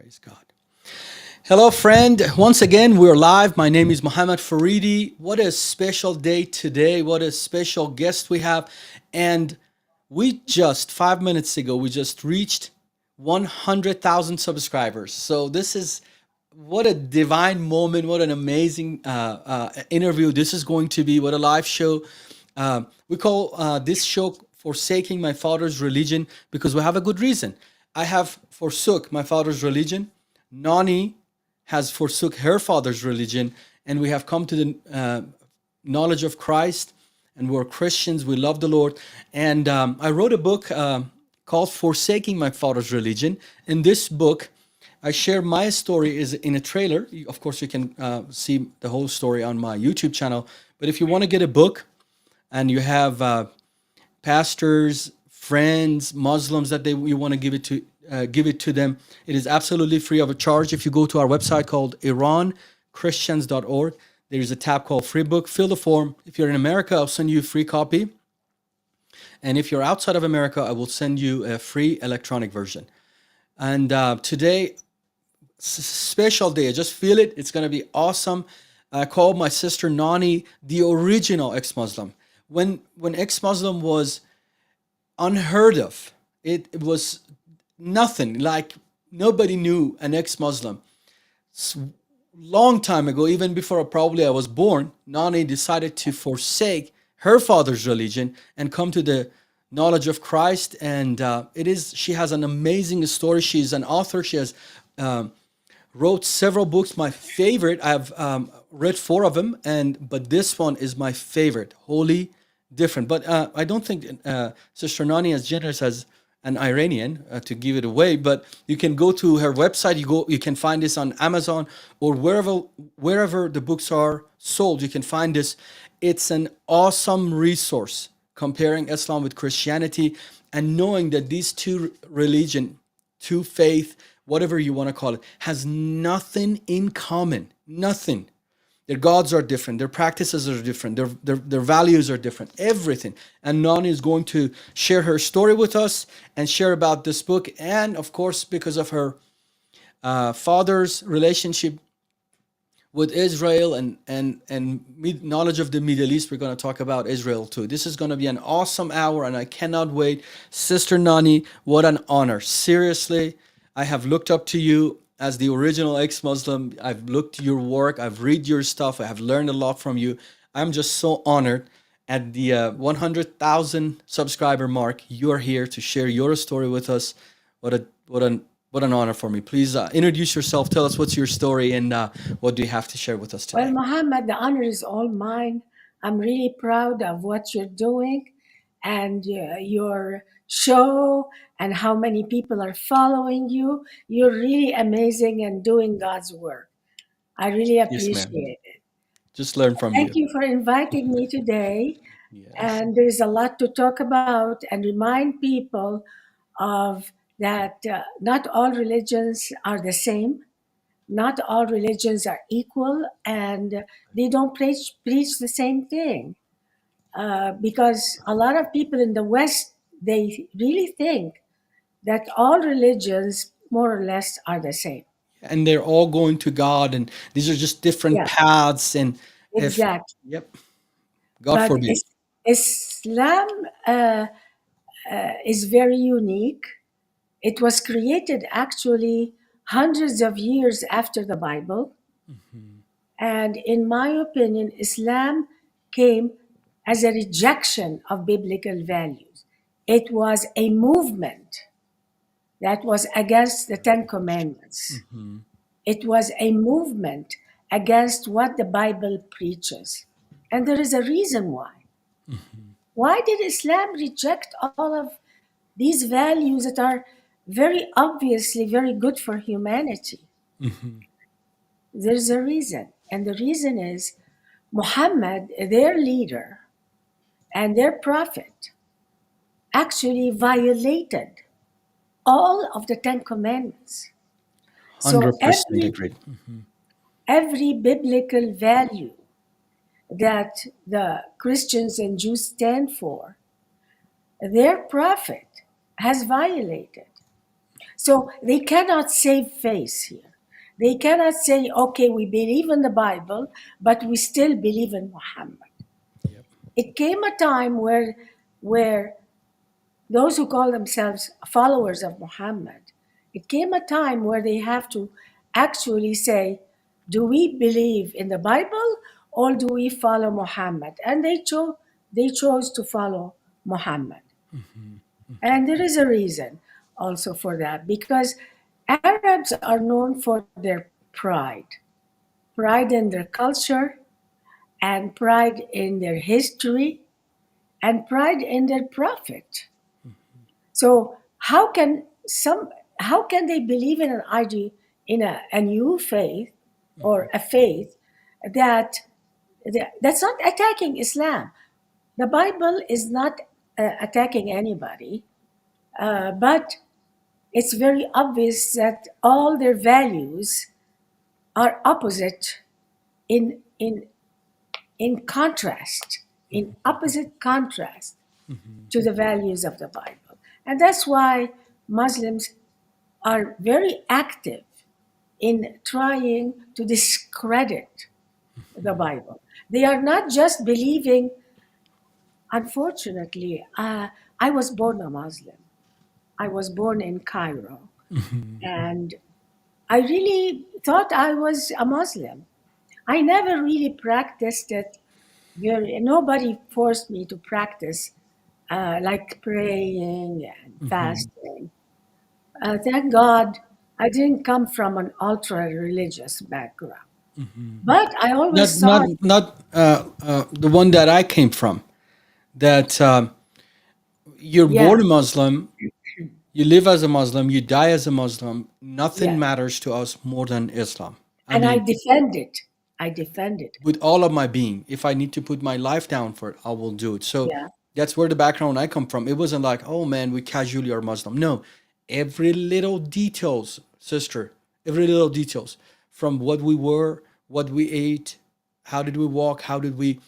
Praise God. Hello, friend. Once again, we're live. My name is Mohamad Faridi. What a special day today. What a special guest we have. And we just, 5 minutes ago, we just reached 100,000 subscribers. So this is what a divine moment. What an amazing interview this is going to be. What a live show. We call this show Forsaking My Father's Religion because we have a good reason. I have forsook my father's religion. Nonie has forsook her father's religion, and we have come to the knowledge of Christ, and we're Christians. We love the Lord. And I wrote a book called Forsaking My Father's Religion. In this book, I share my story is in a trailer. Of course, you can see the whole story on my YouTube channel. But if you want to get a book and you have pastors, friends, Muslims that you want to give it to them, it is absolutely free of charge. If you go to our website called iranchristians.org, there is a tab called free book. Fill the form. If you're in America, I'll send you a free copy. And if you're outside of America, I will send you a free electronic version. And today, special day. I just feel it. It's going to be awesome. I called my sister Nonie the original ex-Muslim. When ex-Muslim was unheard of, it was nothing. Like nobody knew an ex-Muslim. Long time ago, even before probably I was born, Nonie decided to forsake her father's religion and come to the knowledge of Christ. And she has an amazing story. She's an author. She has wrote several books. My favorite, I've read 4 of them, but this one is my favorite, wholly different. But I don't think Sister Nonie is generous as an Iranian to give it away. But you can go to her website. You can find this on Amazon or wherever the books are sold. You can find this. It's an awesome resource comparing Islam with Christianity and knowing that these two religion, two faith, whatever you want to call it, has nothing in common. Nothing. Their gods are different. Their practices are different. Their values are different. Everything. And Nonie is going to share her story with us and share about this book. And of course, because of her father's relationship with Israel and knowledge of the Middle East, we're going to talk about Israel too. This is going to be an awesome hour, and I cannot wait. Sister Nonie, what an honor. Seriously, I have looked up to you as the original ex-Muslim. I've looked your work. I've read your stuff. I have learned a lot from you. I'm just so honored at the 100,000 subscriber mark. You're here to share your story with us. What an honor for me. Please introduce yourself. Tell us what's your story and what do you have to share with us today. Well, Mohamad, the honor is all mine. I'm really proud of what you're doing and your show and how many people are following you. You're really amazing and doing God's work. I really Yes, appreciate ma'am. it. Just learn from Thank you. you for inviting me today. Yes. And there's a lot to talk about and remind people of that not all religions are the same. Not all religions are equal, and they don't preach the same thing. Because a lot of people in the West, they really think that all religions, more or less, are the same. And they're all going to God, and these are just different Yeah, paths. And if, exactly. yep, God But forbid. Islam is very unique. It was created actually hundreds of years after the Bible. And in my opinion, Islam came as a rejection of biblical values. It was a movement that was against the Ten Commandments. It was a movement against what the Bible preaches. And there is a reason why. Why did Islam reject all of these values that are very obviously very good for humanity? There's a reason. And the reason is Muhammad, their leader and their prophet, actually violated all of the Ten Commandments. So 100% agreed. every biblical value that the Christians and Jews stand for, their prophet has violated. So they cannot save face here. They cannot say, okay, we believe in the Bible, but we still believe in Muhammad. Yep. It came a time where those who call themselves followers of Muhammad, it came a time where they have to actually say, do we believe in the Bible or do we follow Muhammad? And they chose to follow Muhammad. And there is a reason also for that, because Arabs are known for their pride in their culture, and pride in their history, and pride in their prophet. So how can they believe in an idea, in a new faith, or a faith that that's not attacking Islam? The Bible is not attacking anybody, but it's very obvious that all their values are opposite, in in in contrast, in opposite contrast to the values of the Bible. And that's why Muslims are very active in trying to discredit the Bible. They are not just believing, unfortunately, I was born a Muslim. I was born in Cairo, and I really thought I was a Muslim. I never really practiced it. Nobody forced me to practice like praying and fasting. Thank God I didn't come from an ultra religious background. But I Not always not thought, not the one that I came from. That you're yeah, born a Muslim, you live as a Muslim, you die as a Muslim. Nothing yeah. matters to us more than Islam. I And I mean, defend it. I defend it. with all of my being, if I need to put my life down for it, I will do it. So Yeah, that's where the background I come from. It wasn't like, oh man, we casually are Muslim. No, every little details, sister, every little details, from what we were, what we ate, how did we walk, how did we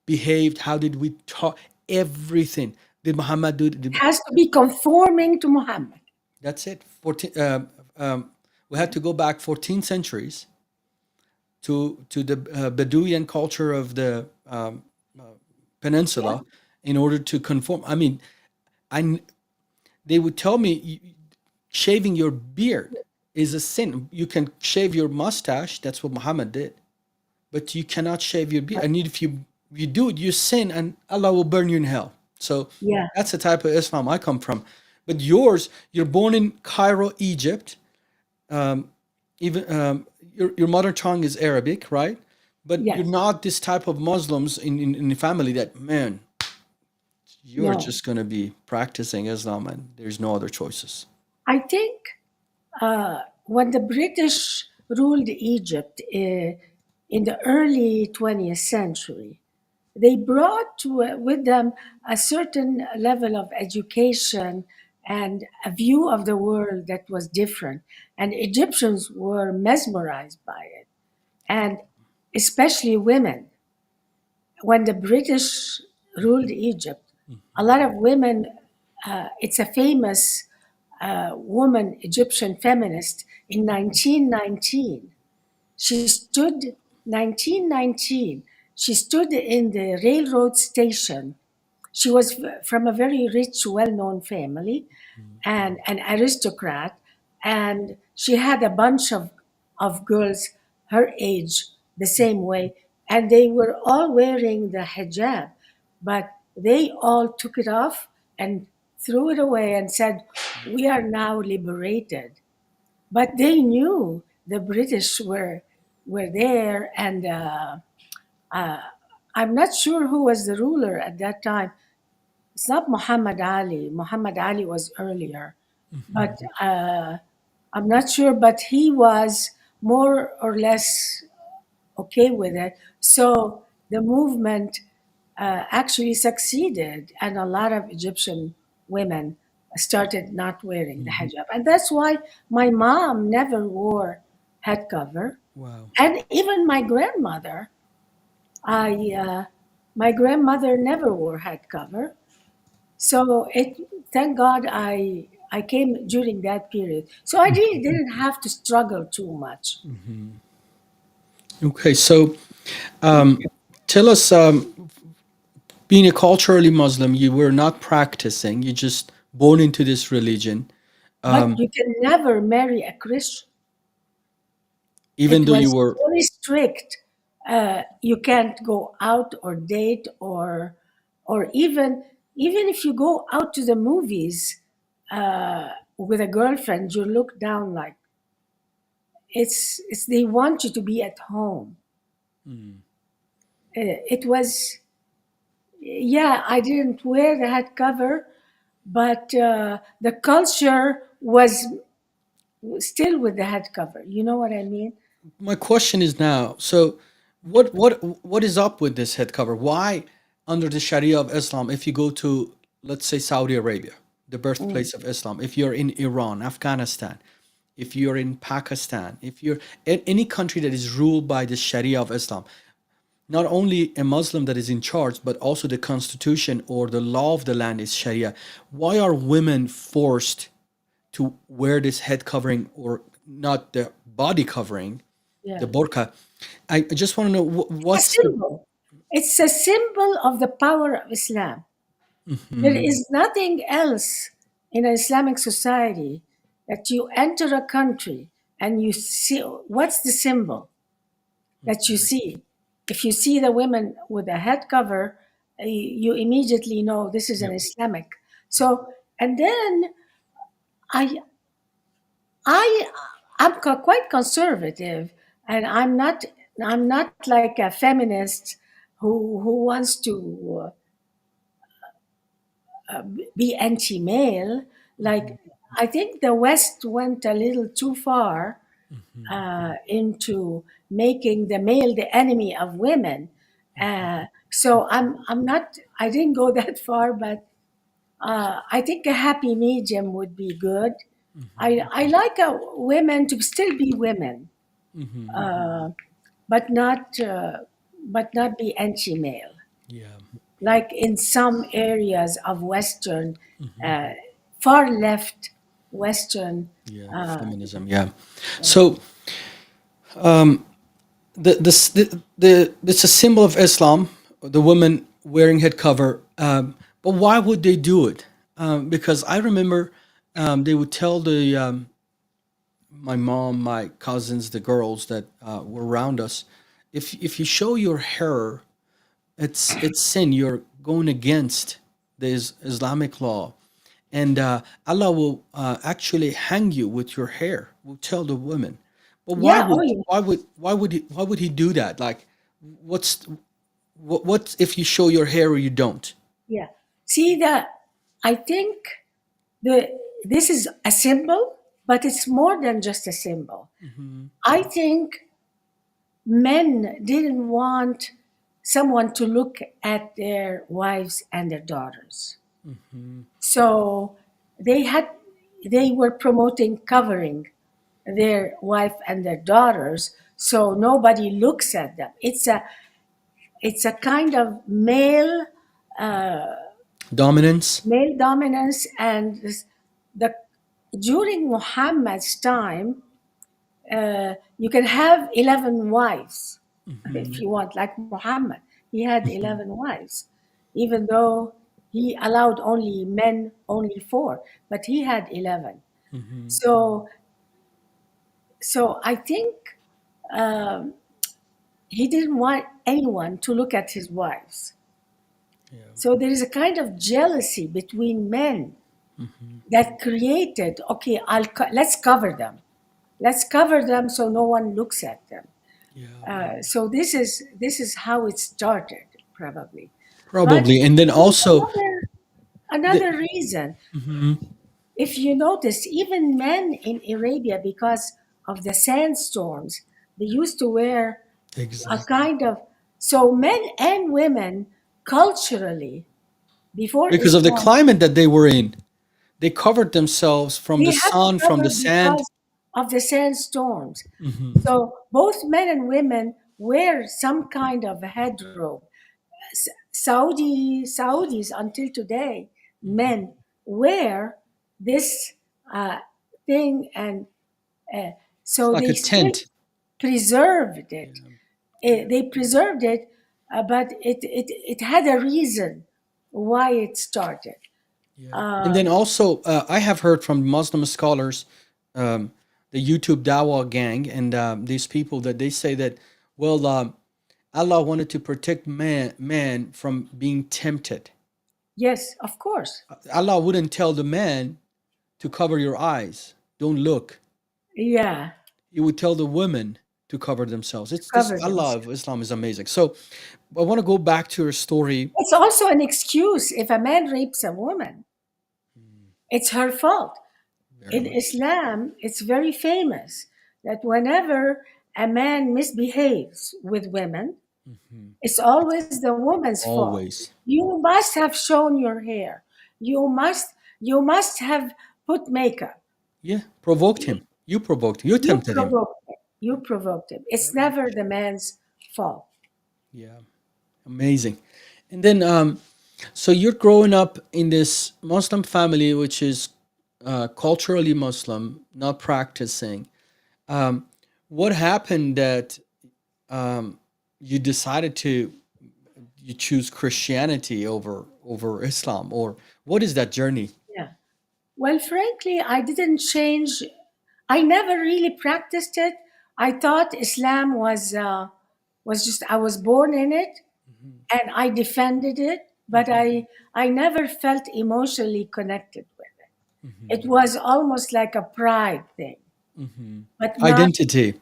behaved, how did we talk, everything. Did Muhammad do? has to be conforming to Muhammad. That's it. 14. We had to go back 14 centuries to the Bedouin culture of the Yeah, peninsula in order to conform. I mean, I they would tell me shaving your beard is a sin. You can shave your mustache. That's what Muhammad did, but you cannot shave your beard. And if you do it, you sin, and Allah will burn you in hell. So yeah, that's the type of Islam I come from. But yours, you're born in Cairo, Egypt. Even your mother tongue is Arabic, right? But you're yes. not this type of Muslims in the family that, man, you're No. just going to be practicing Islam and there's no other choices. I think when the British ruled Egypt in the early 20th century, they brought with them a certain level of education and a view of the world that was different. And Egyptians were mesmerized by it, and especially women. When the British ruled Egypt, a lot of women, it's a famous woman, Egyptian feminist, in 1919. She stood, 1919, she stood in the railroad station. She was from a very rich, well known family and an aristocrat. And she had a bunch of girls her age the same way. And they were all wearing the hijab, but they all took it off and threw it away and said, "We are now liberated." But they knew the British were there, and I'm not sure who was the ruler at that time. It's not Muhammad Ali. Muhammad Ali was earlier, but I'm not sure. But he was more or less okay with it. So the movement actually succeeded, and a lot of Egyptian women started not wearing the hijab. And that's why my mom never wore head cover. Wow. And even my grandmother, I my grandmother never wore head cover. So thank God I came during that period. So I really didn't have to struggle too much. Okay, so tell us, being a culturally Muslim, you were not practicing, you just born into this religion, But you can never marry a Christian. even It though you was were. very strict. You can't go out or date or even if you go out to the movies with a girlfriend, you look down like it's they want you to be at home. It was yeah. I didn't wear the head cover, but the culture was still with the head cover. You know what I mean? My question is now, so what is up with this head cover? Why, under the Sharia of Islam, if you go to, let's say, Saudi Arabia, the Mm. birthplace of Islam, if you're in Iran, Afghanistan, if you're in Pakistan, if you're in any country that is ruled by the Sharia of Islam, not only a Muslim that is in charge, but also the constitution or the law of the land is Sharia. Why are women forced to wear this head covering, or not the body covering, Yeah. the burqa? I just want to know A what's the. symbol. It's a symbol of the power of Islam. There is nothing else in an Islamic society that you enter a country and you see what's the symbol that you see. If you see the women with a head cover, you immediately know this is an Yep. Islamic. So, and then I, I, quite conservative, and I'm not like a feminist who wants to be anti-male. Like I think the West went a little too far into making the male the enemy of women. So I'm not. I didn't go that far, but I think a happy medium would be good. I like women to still be women, uh, but not but not be anti-male. Yeah, Like in some areas of Western, uh, far left Western. yeah, Uh, feminism. Yeah. So the it's a symbol of Islam, the woman wearing head cover. But why would they do it? Because I remember they would tell the my mom, my cousins, the girls that were around us, if you show your hair, it's sin. You're going against the Islamic law, and Allah will actually hang you with your hair. Will tell the women. But yeah, oh yeah, why would he do that? Like, what's what if you show your hair or you don't? yeah. See that? I think the this is a symbol, but it's more than just a symbol. I think men didn't want someone to look at their wives and their daughters. So they had they were promoting covering their wife and their daughters so nobody looks at them. It's a kind of Dominance. male dominance and the during Muhammad's time you can have 11 wives if you want, like Muhammad. He had 11 wives, even though he allowed only men, only four, but he had 11. So, so I think um, he didn't want anyone to look at his wives. So there is a kind of jealousy between men that created, okay, let's cover them. Let's cover them so no one looks at them. Yeah, So this is how it started, probably. But probably. And then there's also, the, another reason. If you notice, even men in Arabia, because of the sandstorms, they used to wear a exactly, kind of so men and women culturally before because of the Islam climate that they were in, they covered themselves from they the had to sun, from cover the sand. because of the sandstorms. So both men and women wear some kind of a headrobe. Saudis until today, men wear this. thing, and It's so like a they still tent. preserved Yeah. it. They preserved it, but it had a reason why it started. Yeah. And then Um, also, I have heard from Muslim scholars, um, the YouTube Dawa gang, and these people that they say that, well, Allah wanted to protect man from being tempted. yes, of course. Allah wouldn't tell the man to cover your eyes, don't look. Yeah, He would tell the women to cover themselves. It's this cover Allah themselves. of Islam is amazing. So I want to go back to your story. It's also an excuse if a man rapes a woman. It's her fault. Very In much. Islam, it's very famous that whenever a man misbehaves with women, it's always the woman's fault. Always. You must have shown your hair. You must have put makeup. Yeah. Provoked him. You provoked him. You You tempted him. provoked him. You provoked him. It's Very much. never the man's fault. Yeah. Amazing. And then, so you're growing up in this Muslim family, which is culturally Muslim, not practicing. Um, what happened that you decided to you choose Christianity over Islam, or what is that journey? Yeah. Well, frankly, I didn't change. I never really practiced it. I thought Islam was just I was born in it, and I defended it, but I never felt emotionally connected with it. It was almost like a pride thing, but not. Identity.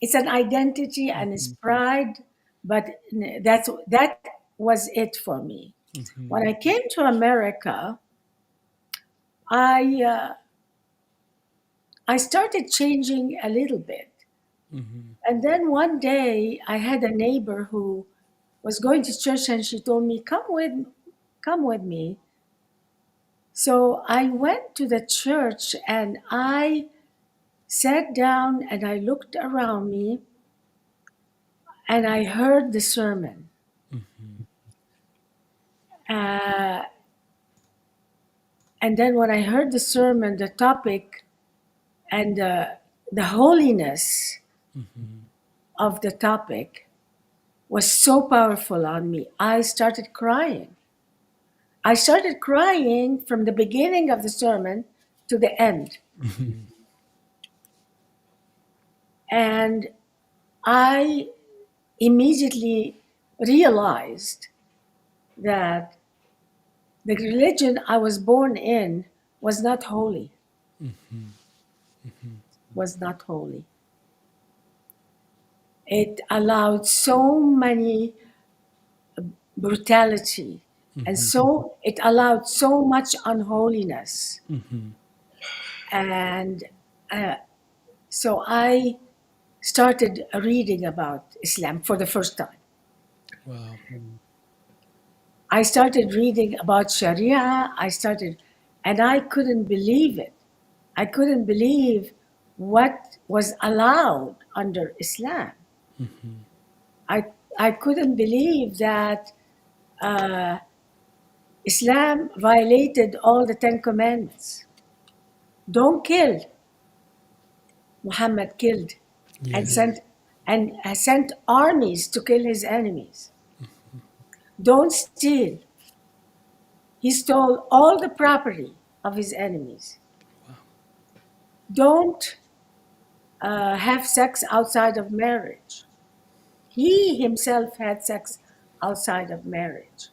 It's an identity and it's pride, but that was it for me. When I came to America, I I started changing a little bit. And then one day I had a neighbor who was going to church and she told me, come with me. So I went to the church and I sat down and I looked around me and I heard the sermon. Uh, and then when I heard the sermon, the topic and the holiness of the topic was so powerful on me. I started crying. I started crying from the beginning of the sermon to the end. And I immediately realized that the religion I was born in was not holy, was not holy. It allowed so many brutality, and so it allowed so much unholiness. And so I started reading about Islam for the first time. Wow. I started reading about Sharia. And I couldn't believe it. I couldn't believe what was allowed under Islam. I, I couldn't believe that Islam violated all the 10 Commandments. Don't kill. Muhammad killed and Yeah. sent armies to kill his enemies. Don't steal. He stole all the property of his enemies. Don't have sex outside of marriage. He himself had sex outside of marriage.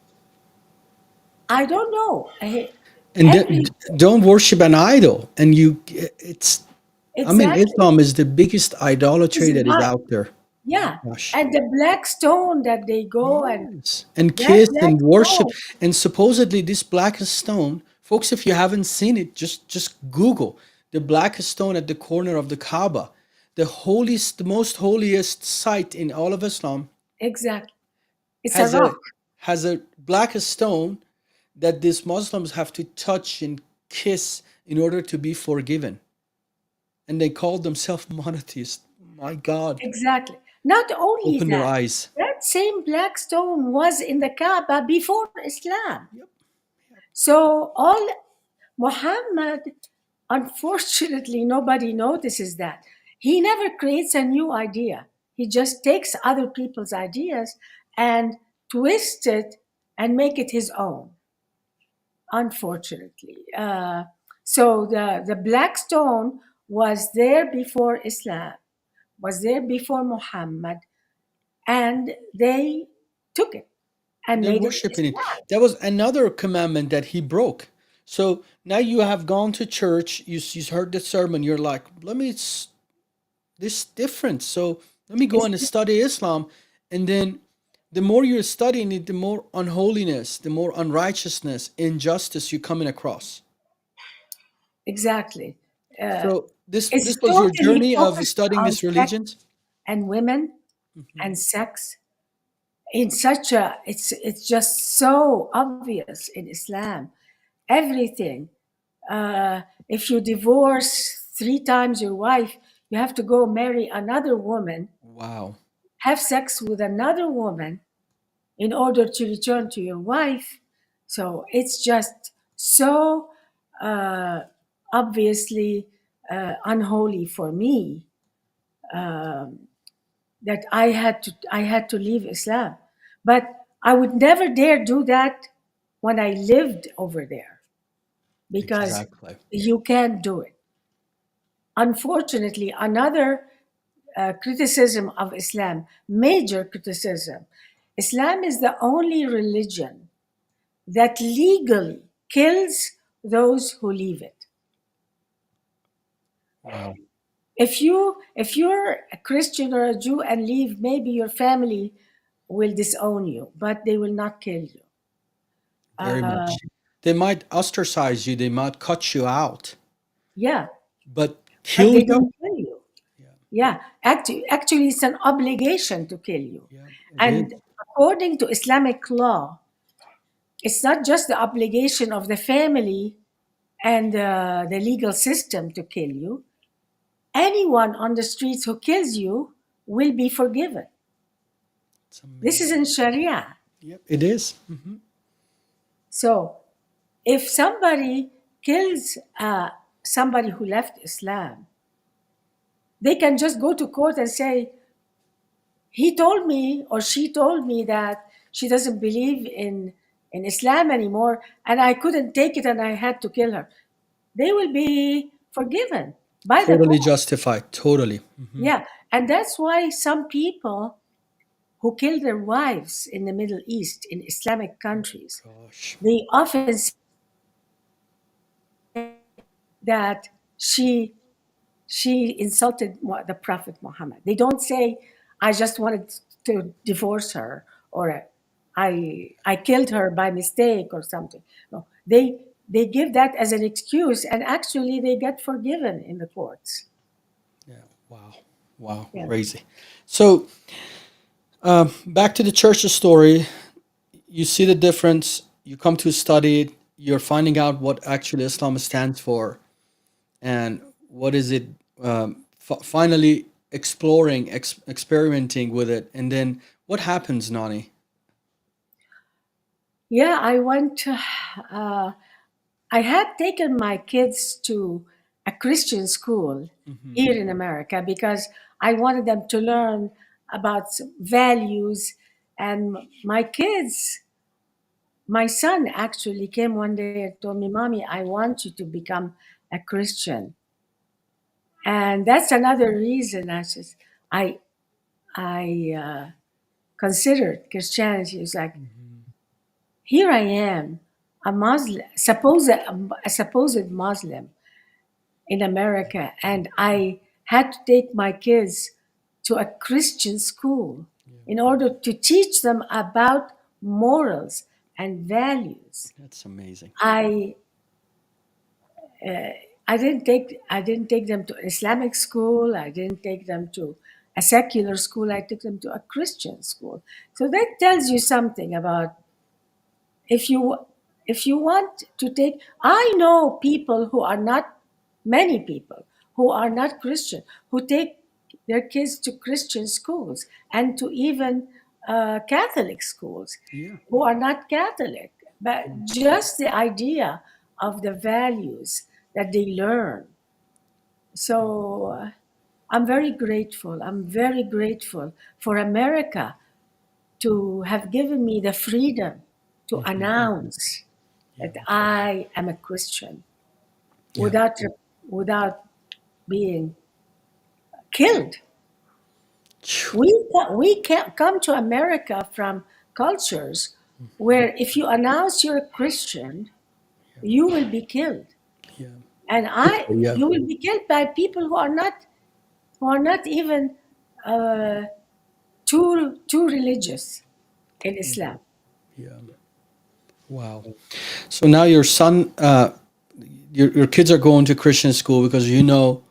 I don't know. And Every don't worship an idol. And it's, I mean, exactly Islam is the biggest idolatry is that is what. out there. Yeah, Gosh. and the black stone that they go and Yes. And that kiss black and worship. stone. And supposedly this black stone, folks, if you haven't seen it, just Google the black stone at the corner of the Kaaba, the holiest, the most holiest site in all of Islam, Exactly, it's a has a rock. has a black stone that these Muslims have to touch and kiss in order to be forgiven. And they call themselves monotheists. My God, Exactly. Not only open their that, eyes. that same black stone was in the Kaaba before Islam. Yep. So all Muhammad Unfortunately, nobody notices that. He never creates a new idea. He just takes other people's ideas and twists it and make it his own, unfortunately. So the black stone was there before Islam, was there before Muhammad, and they took it and They're made it worshiping it. Islam. That was another commandment that he broke. So now you have gone to church, you heard the sermon, you're like, this different. So let me go It's and study Islam. And then the more you're studying it, the more unholiness, the more unrighteousness, injustice you're coming across. exactly. Uh, So this it's was your totally journey of focused studying on this sex religions? and women and sex in such a, it's just so obvious in Islam. Everything. If you divorce 3 times your wife, you have to go marry another woman, Wow. have sex with another woman in order to return to your wife. So it's just so uh, obviously unholy for me, that I had to leave Islam. But I would never dare do that when I lived over there, because Exactly. you can't do it. Unfortunately, another criticism of Islam, major criticism, Islam is the only religion that legally kills those who leave it. Wow. If you're a Christian or a Jew and leave, maybe your family will disown you, but they will not kill you. Very much. They might ostracize you, they might cut you out, Yeah, but but kill they you? don't kill you. Yeah, actually, it's an obligation to kill you. Yeah, it And is. according to Islamic law, it's not just the obligation of the family and the legal system to kill you. Anyone on the streets who kills you will be forgiven. It's This is amazing. in Sharia. Yep, it is. So if somebody kills somebody who left Islam, they can just go to court and say, he told me or she told me that she doesn't believe in Islam anymore, and I couldn't take it and I had to kill her. They will be forgiven by the Totally court. justified. Totally. Yeah. And that's why some people who kill their wives in the Middle East, in Islamic countries, Gosh. they often say that she insulted the Prophet Muhammad. They don't say, I just wanted to divorce her, or I killed her by mistake or something. No, they give that as an excuse, and actually they get forgiven in the courts. Yeah. Wow. Wow. Yeah. Crazy. So back to the church's story. You see the difference. You come to study it. You're finding out what actually Islam stands for and what is it. Finally exploring, experimenting with it, and then what happens, Nani? Yeah, I went to, I had taken my kids to a Christian school here in America because I wanted them to learn about values. And my kids, my son actually came one day and told me, Mommy, I want you to become a Christian. And that's another reason I considered Christianity. It's like, here I am, a Muslim, a supposed Muslim in America, and I had to take my kids to a Christian school in order to teach them about morals and values. That's amazing. I I didn't take them to Islamic school. I didn't take them to a secular school. I took them to a Christian school. So that tells you something about, if you if you want to take, I know people who are not, many people who are not Christian, who take their kids to Christian schools and to even Catholic schools, Yeah. who are not Catholic, but just the idea of the values that they learn. So I'm very grateful. I'm very grateful for America to have given me the freedom to announce Yeah. that I am a Christian Yeah. without being killed. Phew. We can come to America from cultures where if you announce you're a Christian, you will be killed, Yeah. and Yeah. you will be killed by people who are not even uh, too religious in Islam. Yeah. Wow. So now your son, your kids are going to Christian school because you know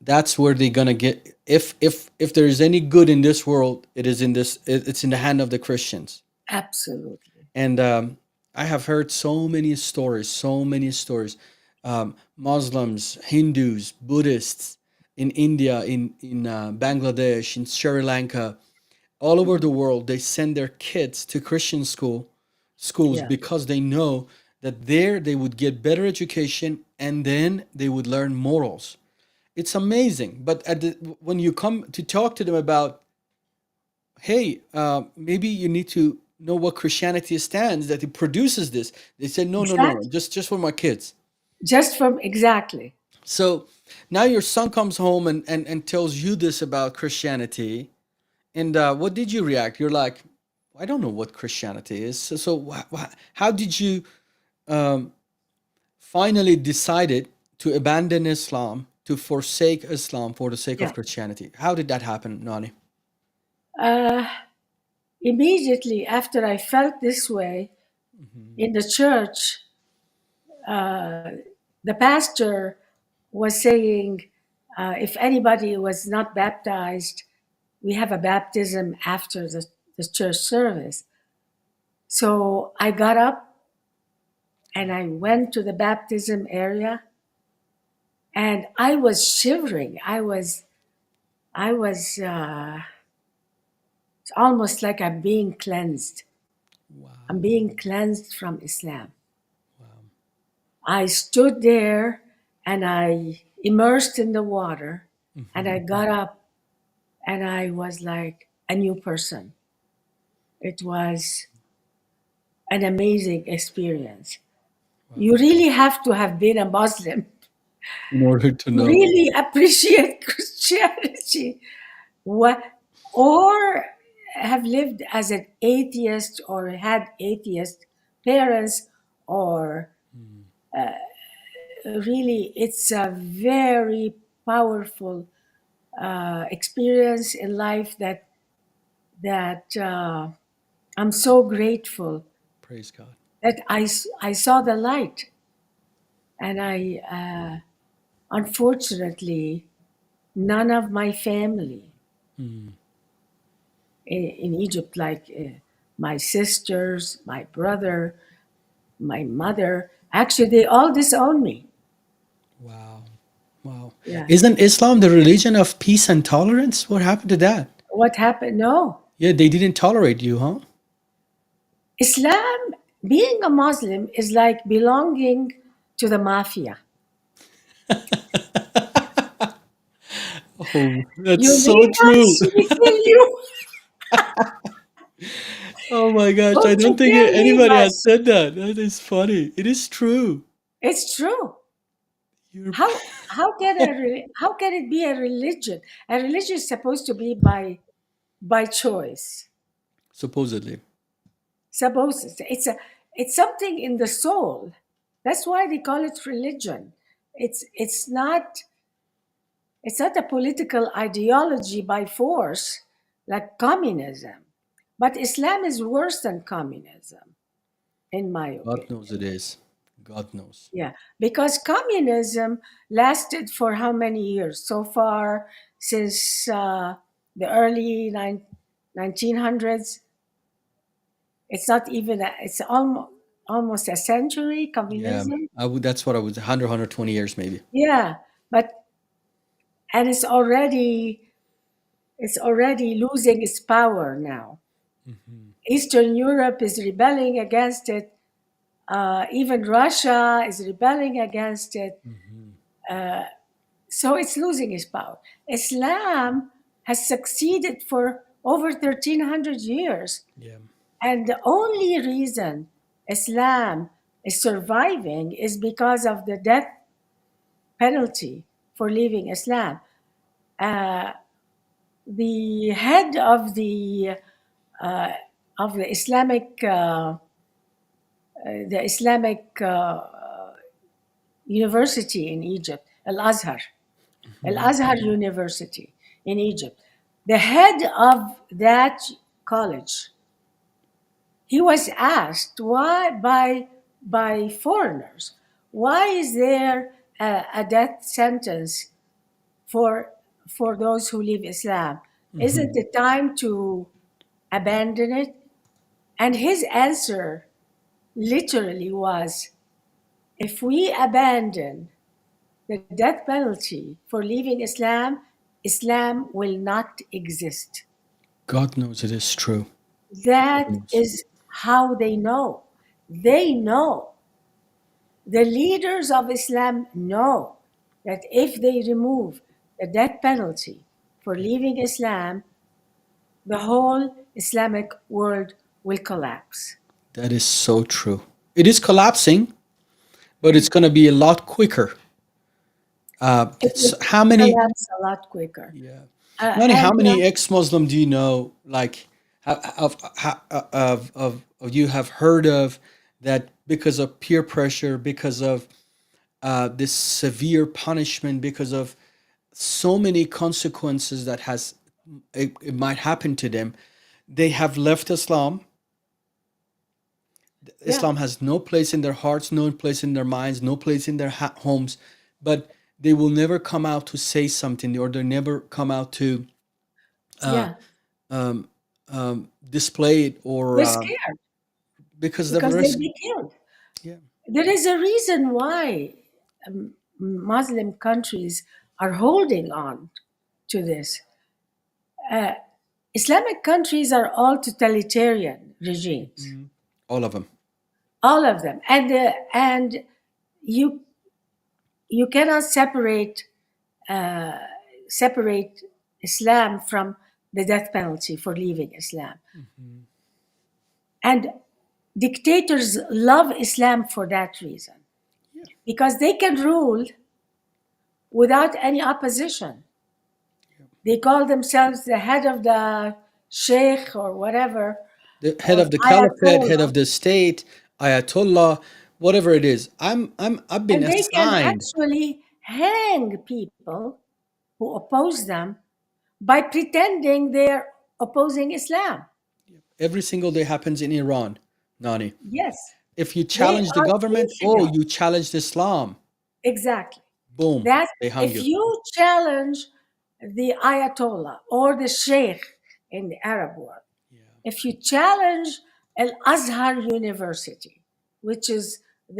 that's where they're gonna get. If there is any good in this world, it is in this. It's in the hand of the Christians. Absolutely, And I have heard so many stories, so many stories. Muslims, Hindus, Buddhists in India, in Bangladesh, in Sri Lanka, all over the world, they send their kids to Christian schools yeah, because they know that there they would get better education and then they would learn morals. It's amazing. But when you come to talk to them about, hey, maybe you need to know what Christianity stands, that it produces this, they said, no, no, no, no, exactly. just for my kids. Just from exactly. So now your son comes home and tells you this about Christianity. And what did you react? You're like, I don't know what Christianity is. How did you um, finally decided to abandon Islam, to forsake Islam for the sake Yeah. of Christianity? How did that happen, Nani? Uh, Immediately after I felt this way in the church, the pastor was saying, if anybody was not baptized, we have a baptism after the church service. So I got up and I went to the baptism area, and I was shivering. I was it's almost like I'm being cleansed. Wow. I'm being cleansed from Islam. I stood there and I immersed in the water, and I got up and I was like a new person. It was an amazing experience. You really have to have been a Muslim In order to to know. really appreciate Christianity, what, or have lived as an atheist or had atheist parents, or really, it's a very powerful experience in life that I'm so grateful Praise God. that I saw the light, and I unfortunately none of my family in Egypt, like my sisters, my brother, my mother, actually they all disown me. Wow. Wow. Yeah, Isn't Islam the religion of peace and tolerance? What happened to that? what happened? No, Yeah, they didn't tolerate you, huh? Islam, being a Muslim is like belonging to the mafia. Oh, that's You so leave true. us, we kill you. Oh my gosh, I Don't don't you think dare leave anybody has us. said that. That is funny. It is true. It's true. You're How can it be a religion? A religion is supposed to be by choice. supposedly. Suppose it's something in the soul. That's why they call it religion. It's not it's not a political ideology by force like communism. But Islam is worse than communism, in my God opinion. knows it is. God knows. Yeah, because communism lasted for how many years? So far, since the early 1900s, it's not even, it's almost a century, Yeah, communism. I would. That's what I was. 100 years maybe. Yeah, but, and it's already losing its power now. Eastern Europe is rebelling against it Even Russia is rebelling against it. So it's losing its power. Islam has succeeded for over 1300 years. Yeah. And the only reason Islam is surviving is because of the death penalty for leaving Islam. Uh, the head uh, of the Islamic university in Egypt, Al Azhar University in Egypt, the head of that college, he was asked why by foreigners, why is there a death sentence for those who leave Islam? Isn't it time to abandon it? And his answer literally was, if we abandon the death penalty for leaving Islam, Islam will not exist. God knows it is true. God That knows. is how they know. They know. The leaders of Islam know that if they remove the death penalty for leaving Islam, the whole Islamic world will collapse. That is so true. It is collapsing, but it's going to be a lot quicker. It will How many? collapse a lot quicker. Yeah. Uh, Nani, how and many ex-Muslim do you know, like, of you have heard of that because of peer pressure, because of this severe punishment, because of so many consequences that it might happen to them, they have left Islam. yeah, Islam has no place in their hearts, no place in their minds, no place in their homes, but they will never come out to say something, or they never come out to uh, yeah, um, display it, or they're scared because the because they'll risk. be killed. Yeah. There is a reason why Muslim countries are holding on to this. Islamic countries are all totalitarian regimes, All of them. all of them, and you you cannot separate Islam from the death penalty for leaving Islam. And dictators love Islam for that reason, because they can rule without any opposition. They call themselves the head of the sheikh or whatever, The head or of the caliphate, head ayatollah, of the state, ayatollah, whatever it is. I've been and they can assigned. actually hang people who oppose them by pretending they're opposing Islam. Every single day happens in Iran, Nani. Yes, If you they challenge the are government, oh, infidel. you challenged Islam. Exactly. Boom, That they hung if you. you challenge the ayatollah or the sheikh in the Arab world, if you challenge Al Azhar University, which is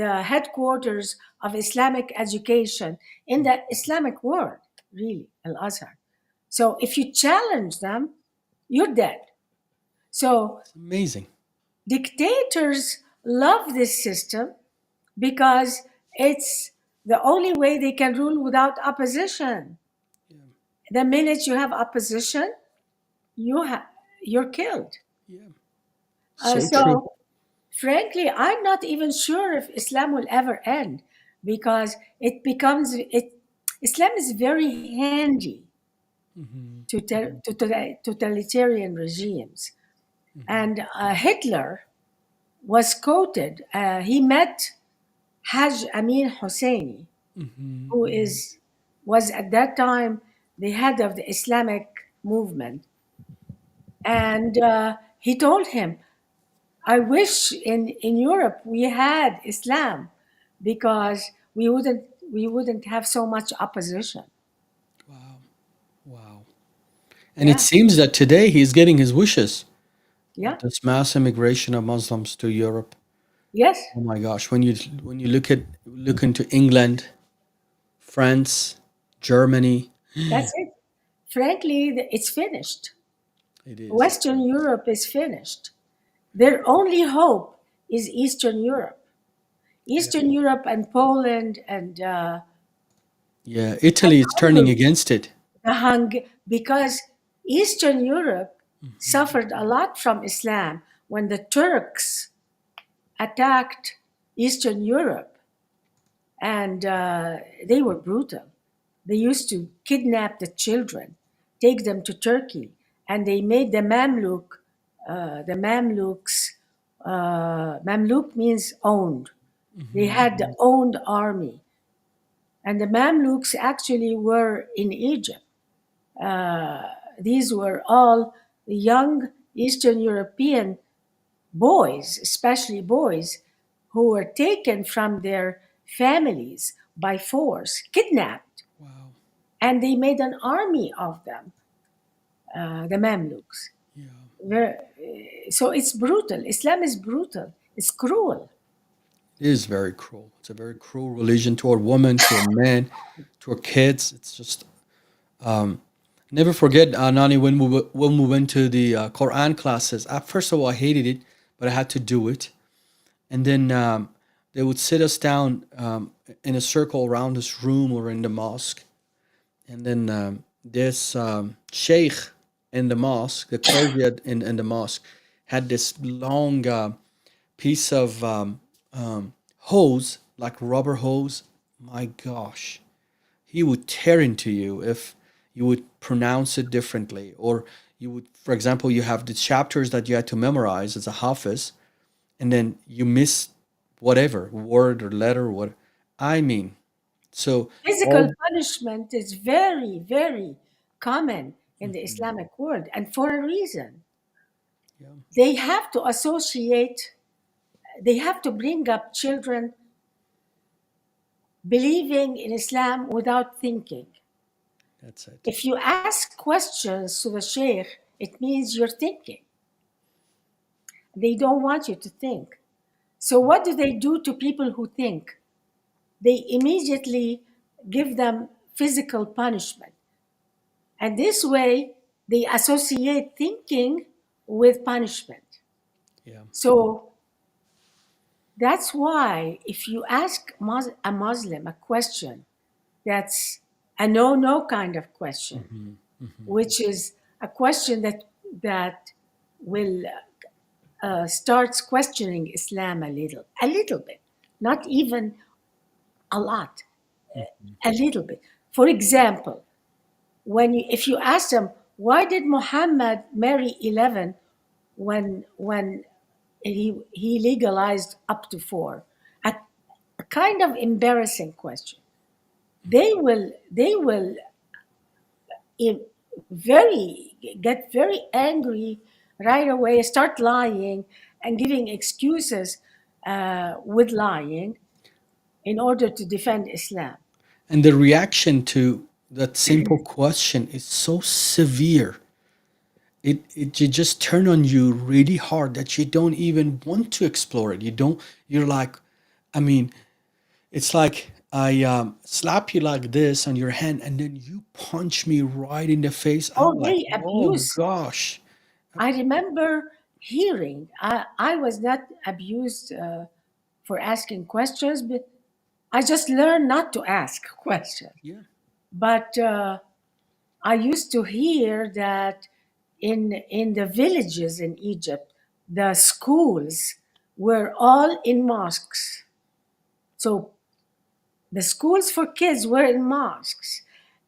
the headquarters of Islamic education in the Islamic world, really, Al Azhar. So if you challenge them, you're dead. So It's amazing. dictators love this system because it's the only way they can rule without opposition. The minute you have opposition, you're killed. Yeah. So true. So frankly, I'm not even sure if Islam will ever end, because Islam is very handy to totalitarian regimes. And Hitler was quoted. He met Haj Amin Hosseini, who was at that time the head of the Islamic movement, and he told him, I wish in Europe we had Islam, because we wouldn't have so much opposition. Wow. And it Yeah, seems that today he's getting his wishes. yeah, This mass immigration of Muslims to Europe. yes, Oh my gosh, when you look into England, France, Germany, that's it. Frankly, it's finished. it is. Western Europe is finished. Their only hope is Eastern Europe. Eastern Europe and Poland and Yeah, Italy is turning Hungary, against it. because Eastern Europe suffered a lot from Islam when the Turks attacked Eastern Europe, and they were brutal. They used to kidnap the children, take them to Turkey, and they made the Mamluks. Mamluk means owned. They had the owned army, and the Mamluks actually were in Egypt. These were all young Eastern European boys, especially boys, who were taken from their families by force, kidnapped, Wow. and they made an army of them, the Mamluks. Yeah. So it's brutal. Islam is brutal. It's cruel. It is very cruel. It's a very cruel religion toward women, toward men, toward kids. It's just never forget, Nani, when we went to the Quran classes. First of all, I hated it, but I had to do it. And then they would sit us down in a circle around this room or in the mosque. And then this sheikh in the mosque, the clergy in the mosque, had this long piece of hose, like rubber hose. My gosh, he would tear into you if you would pronounce it differently, or you would, for example, you have the chapters that you had to memorize as a hafiz, and then you miss whatever word or letter or what. I mean, so Physical all. punishment is very, very common in the Islamic world, and for a reason. Yeah, They have to associate, they have to bring up children believing in Islam without thinking. that's it. If you ask questions to the sheikh, it means you're thinking. They don't want you to think. So, what do they do to people who think? They immediately give them physical punishment. And this way, they associate thinking with punishment. Yeah. So, that's why if you ask a Muslim a question that's a no kind of question, which is a question that will starts questioning Islam a little bit, not even a lot, a little bit. For example, if you ask them why did Muhammad marry 11 when he legalized up to four, a kind of embarrassing question. They will in- get very angry right away, start lying and giving excuses with lying in order to defend Islam. And the reaction to that simple question is so severe. It just turn on you really hard that you don't even want to explore it. You don't. You're like, I mean, it's like I slap you like this on your hand, and then you punch me right in the face. I'm Oh, like, they oh abuse. gosh. I remember hearing, I was not abused for asking questions, but I just learned not to ask questions. Yeah. But I used to hear that in the villages in Egypt, the schools were all in mosques. So the schools for kids were in mosques,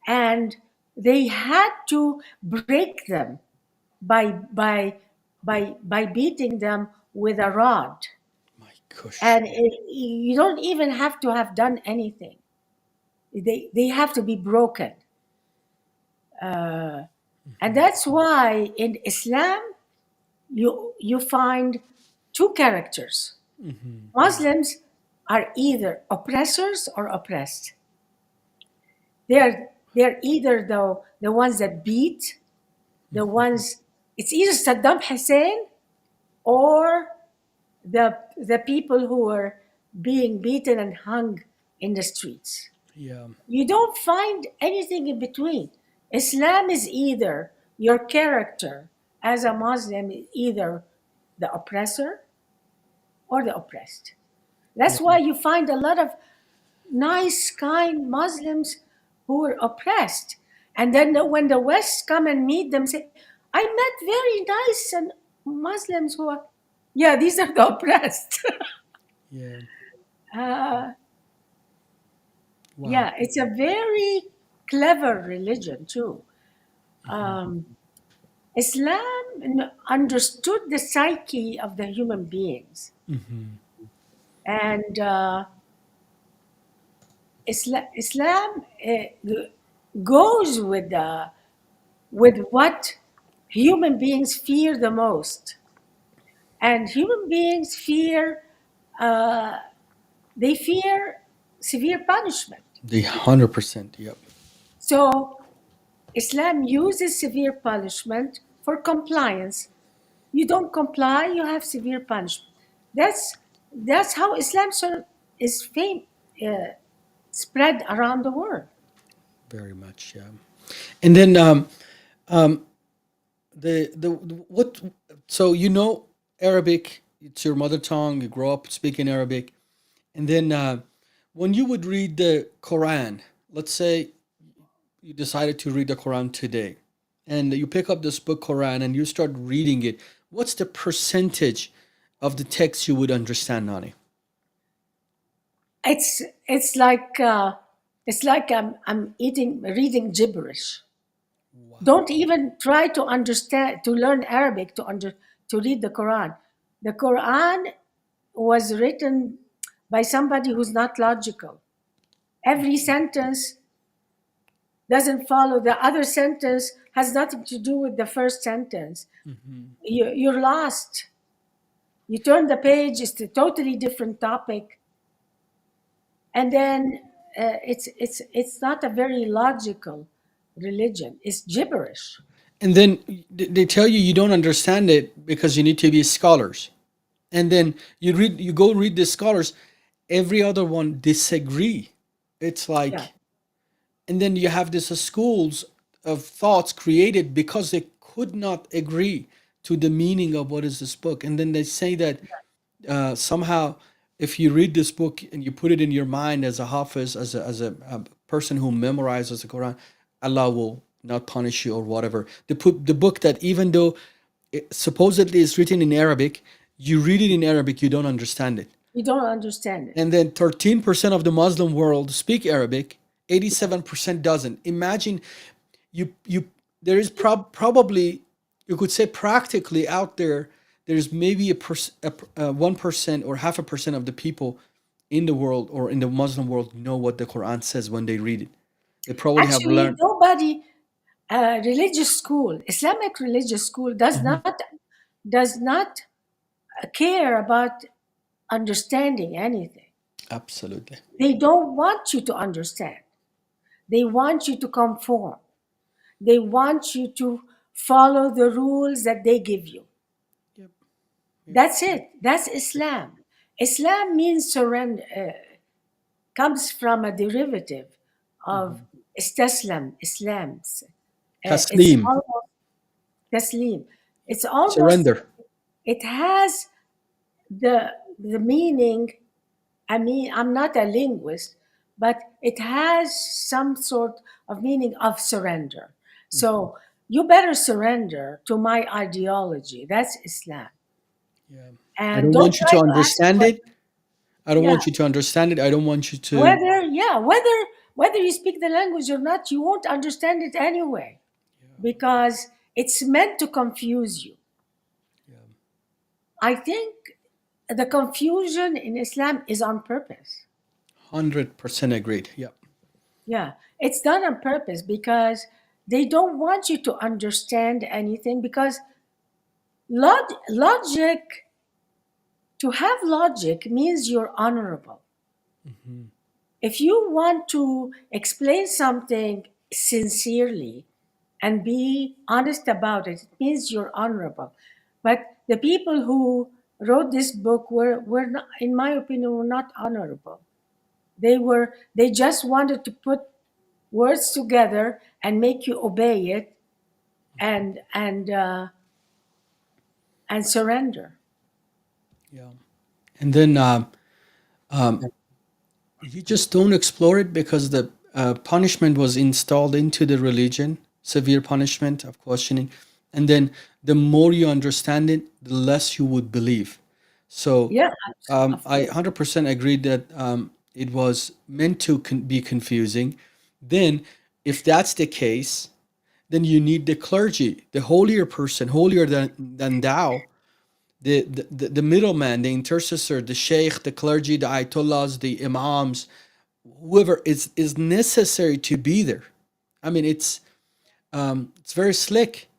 and they had to break them by by beating them with a rod. My gosh. And you don't even have to have done anything. They have to be broken. And that's why in Islam you find two characters. Muslims are either oppressors or oppressed. They're either the ones that beat, the ones, it's either Saddam Hussein or the people who were being beaten and hung in the streets. Yeah. You don't find anything in between. Islam is either your character as a Muslim is either the oppressor or the oppressed. That's why you find a lot of nice, kind Muslims who were oppressed. And then when the West come and meet them, say, I met very nice and Muslims who are, yeah, these are the oppressed. Yeah. uh, Wow. yeah, it's a very clever religion too. Um, Islam understood the psyche of the human beings, and Islam goes with what human beings fear the most, and human beings fear they fear severe punishment. The 100%. Yep. So Islam uses severe punishment for compliance. You don't comply, you have severe punishment. That's how Islam is spread around the world. Very much. Yeah. And then the what? So Arabic. It's your mother tongue. You grow up speaking Arabic, and then when you would read the Quran, let's say you decided to read the Quran today, and you pick up this book Quran and you start reading it. What's the percentage of the text you would understand, Nani? It's like I'm eating reading gibberish. Don't even try to understand to learn Arabic to read the Quran. The Quran was written by somebody who's not logical. Every sentence doesn't follow the other sentence, has nothing to do with the first sentence. You're lost. You turn the page, it's a totally different topic, and then it's not a very logical religion. It's gibberish. And then they tell you don't understand it because you need to be scholars. And then you go read the scholars, every other one disagree. It's Yeah. like, and then you have these schools of thoughts created because they could not agree to the meaning of what is this book. And then they say that somehow if you read this book and you put it in your mind as a hafiz, as a person who memorizes the Quran, Allah will not punish you or whatever. They put the book that even though it supposedly is written in Arabic, you read it in Arabic, you don't understand it. You don't understand it. And then 13% of the Muslim world speak Arabic, 87% doesn't. Imagine you there is probably, you could say practically out there, there's maybe 1% or half a percent of the people in the world or in the Muslim world know what the Quran says when they read it. They probably have Actually, learned. nobody religious school, Islamic religious school, does not care about understanding anything. Absolutely. They don't want you to understand. They want you to conform. They want you to follow the rules that they give you. Yep. That's it. That's Islam. Islam means surrender, comes from a derivative of istaslam, Islam's. It's Taslim, almost taslim. It's almost, surrender. it has the meaning. I mean, I'm not a linguist, but it has some sort of meaning of surrender. So you better surrender to my ideology. That's Islam. Yeah. I And don't don't want you try to to ask understand questions. it. I don't Yeah. want you to understand it. I don't want you to. Whether you speak the language or not, you won't understand it anyway because it's meant to confuse you. I think the confusion in Islam is on purpose. 100% agreed. Yep. Yeah, it's done on purpose because they don't want you to understand anything because logic, to have logic means you're honorable. If you want to explain something sincerely and be honest about it, it means you're honorable. But the people who wrote this book were not, in my opinion, were not honorable. They just wanted to put words together and make you obey it and and surrender. Yeah. And then You just don't explore it because the punishment was installed into the religion, severe punishment of questioning. And then the more you understand it, the less you would believe. So Yeah, I of course. 100% agree that it was meant to be confusing. Then, if that's the case, then you need the clergy, the holier person, holier than thou, the middleman, the intercessor, the sheikh, the clergy, the ayatollahs, the imams, whoever is necessary to be there. I mean, it's very slick.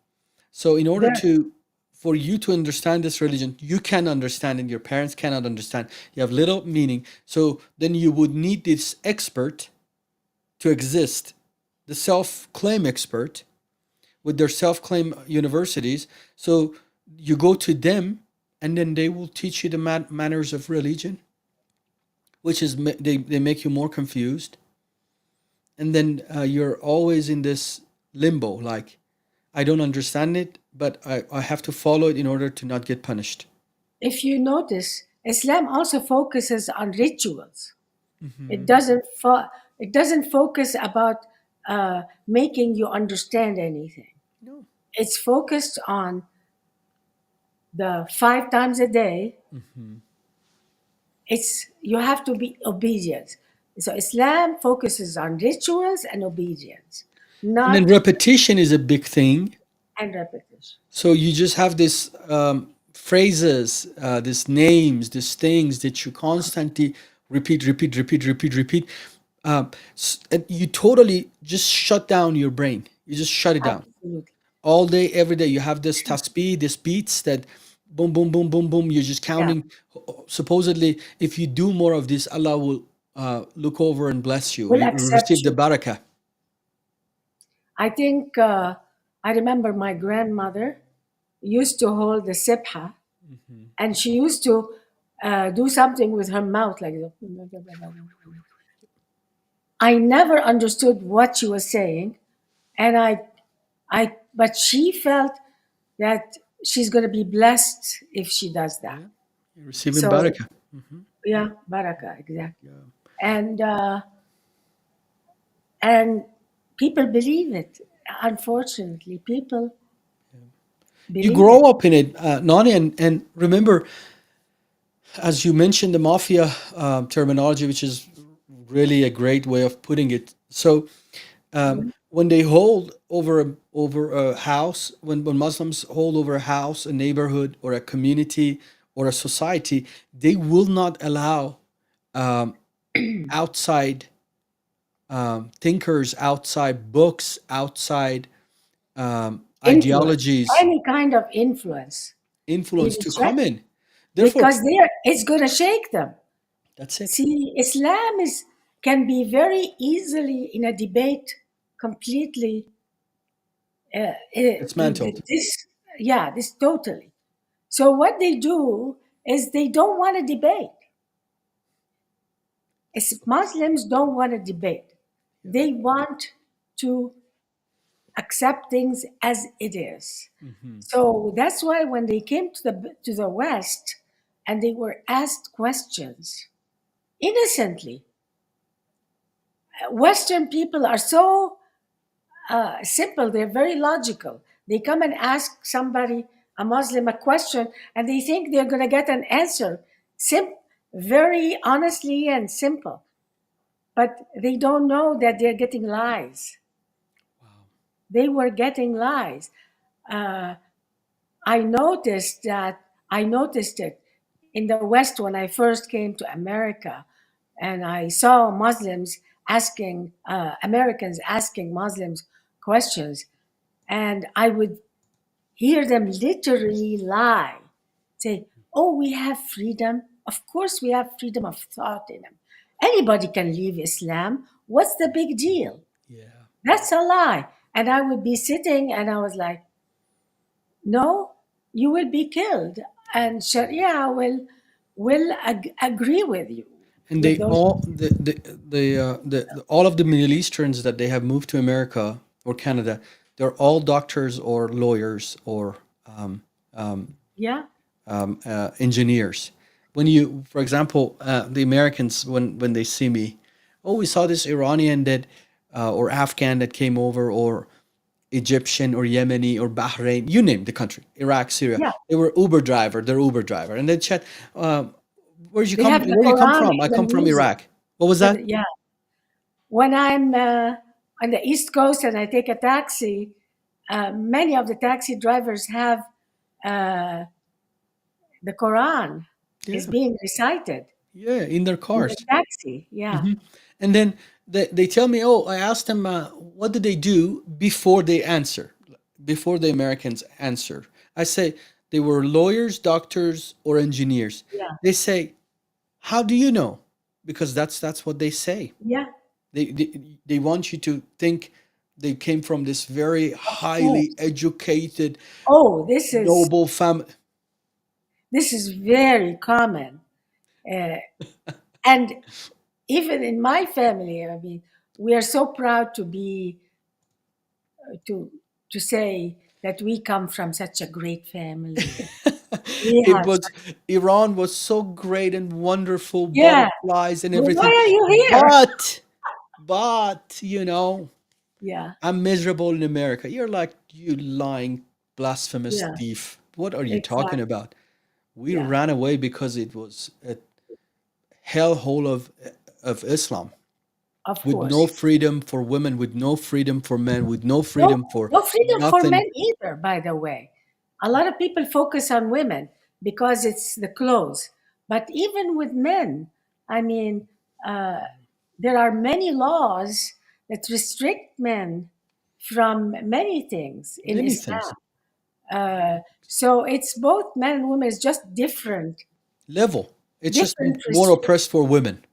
So in order There, to for you to understand this religion, you can understand it. Your parents cannot understand. You have little meaning. So then you would need this expert to exist, the self-claim expert with their self-claim universities. So you go to them, and then they will teach you the manners of religion, which is they make you more confused, and then you're always in this limbo, like I don't understand it, but I have to follow it in order to not get punished. if you notice, Islam also focuses on rituals. It Hmm. doesn't it doesn't focus about making you understand anything. No. It's focused on the 5 times a day. Hmm. It's you have to be obedient. So Islam focuses on rituals and obedience, And then not repetition is a big thing. and repetition. So you just have this phrases, these names, these things that you constantly repeat, repeat, repeat, repeat, repeat. And you totally just shut down your brain. You just shut it down Absolutely. all day, every day. You have this tasbih, this beats that boom, boom, boom, boom, boom. You're just Yeah. counting. Supposedly, if you do more of this, Allah will look over and bless you. Will You accept receive the you. barakah. I think I remember my grandmother used to hold the sibha, and she used to do something with her mouth like that. I never understood what she was saying, and but she felt that she's going to be blessed if she does that. Yeah, you're receiving So barakah. Hmm. yeah, baraka, exactly. Yeah. And and people believe it. Unfortunately, people You believe grow it. up in it, Nani, and remember, as you mentioned, the mafia terminology, which is really a great way of putting it. So when they hold over a house, when Muslims hold over a house, a neighborhood, or a community, or a society, they will not allow um, outside thinkers, outside books, outside Influence, ideologies, any kind of influence, they influence to reject come in. Therefore, because it's going to shake them. that's it. See, Islam can be very easily in a debate completely Dismantled. this, yeah, this totally. So what they do is they don't want to debate. Muslims don't want to debate. Yeah. They want to accept things as it is. Hmm. So that's why when they came to the West and they were asked questions innocently, Western people are so simple. They're very logical. They come and ask somebody, a Muslim, a question, and they think they're going to get an answer, very honestly and simple. But they don't know that they're getting lies. Wow. They were getting lies. Uh, I noticed it in the West when I first came to America, and I saw Americans asking Muslims questions, and I would hear them literally lie, say, "Oh, we have freedom. Of course, we have freedom of thought in them. Anybody can leave Islam. What's the big deal?" Yeah. That's a lie. And I would be sitting, and I was like, "No, you will be killed, and Sharia will agree with you And with they those." all the all of the Middle Easterns that they have moved to America or Canada, they're all doctors or lawyers or um, Yeah, engineers. when you, for example, the Americans, when they see me, oh, we saw this Iranian that, or Afghan that came over, or Egyptian or Yemeni or Bahrain, you name the country, Iraq, Syria. Yeah, They were Uber driver, they're Uber driver. And they chat, they have the where you come Quran from? I in the come from music. Iraq. What was that? Yeah, when I'm on the East Coast and I take a taxi, many of the taxi drivers have uh, the Quran is Yeah, being recited yeah, in their in the cars. taxi. Yeah, And then they tell me, oh, I asked them, what did they do before they answer, before the Americans answer? I say, they were lawyers, doctors, or engineers. yeah, They say, how do you know? Because that's what they say. yeah. They want you to think they came from this very Of course. highly educated, Oh, noble family. this is very common, uh, and even in my family, I mean, we are so proud to be to to say that we come from such a great family. We It have was Iran was so great and wonderful, yeah. butterflies and Well, why everything. are you here? But Yeah, I'm miserable in America. You're like, you lying, blasphemous yeah, thief. What are you talking exactly. about? We Yeah, ran away because it was a hellhole of Islam, of with no course. freedom for women, with no freedom for men, with no No, freedom for no freedom for men nothing. either, by the way. A lot of people focus on women because it's the clothes. But even with men, I mean, uh, there are many laws that restrict men from many things in Many Islam. things. So it's both men and women. It's just Level. It's just different more restrict. oppressed for women.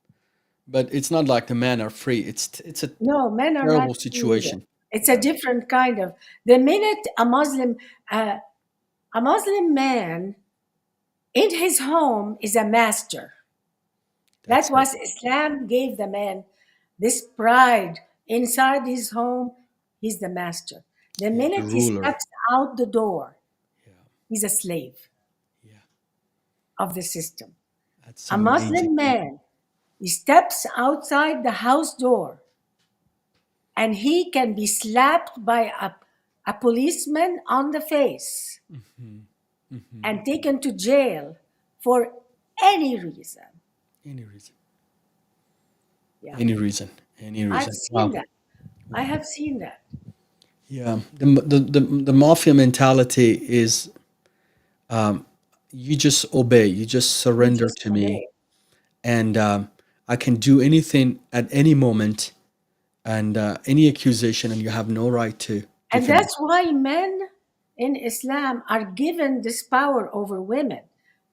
But it's not like the men are free. It's a No, men are not terrible free either. situation. It's a Yeah, different kind of. The minute uh, a Muslim man in his home is a master. That that's it. was Islam gave the man this pride. Inside his home, he's the master. The Yeah, the minute he ruler. steps out the door, Yeah, he's a slave yeah. of the system. That's A amazing. Muslim man, he steps outside the house door and he can be slapped by a policeman on the face and taken to jail for any reason. Any reason. Yeah, Any reason. Any I've reason. seen Wow. that. I have seen that. Yeah. The mafia mentality is, you just obey, you just You surrender just to me, obey. and I can do anything at any moment, and any accusation, and you have no right to And defend me. that's why men in Islam are given this power over women.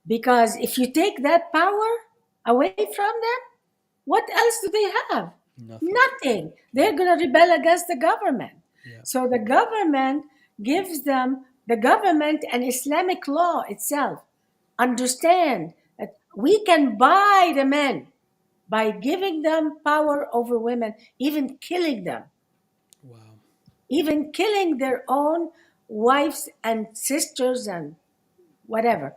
Because if you take that power away from them, what else do they have? Nothing. Nothing. Yeah. They're going to rebel against the government. Yeah. So the government gives them, the government and Islamic law itself understand that we can buy the men by giving them power over women, even killing them, Wow. even killing their own wives and sisters and whatever.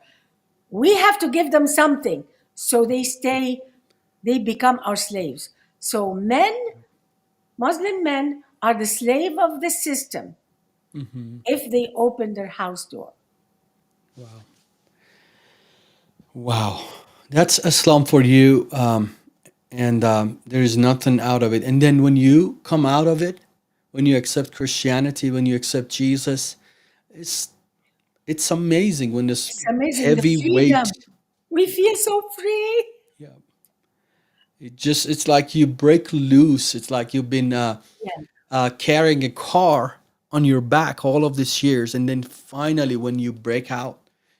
We have to give them something so they become our slaves. So men, Muslim men, are the slave of the system if they open their house door. Wow. Wow. That's Islam for you. And there is nothing out of it. And then when you come out of it, when you accept Christianity, when you accept Jesus, it's it's amazing when this It's amazing the heavy weight. freedom. We feel so free. Yeah, it's like you break loose. It's like you've been Yeah, carrying a car on your back all of these years, and then finally, when you break out,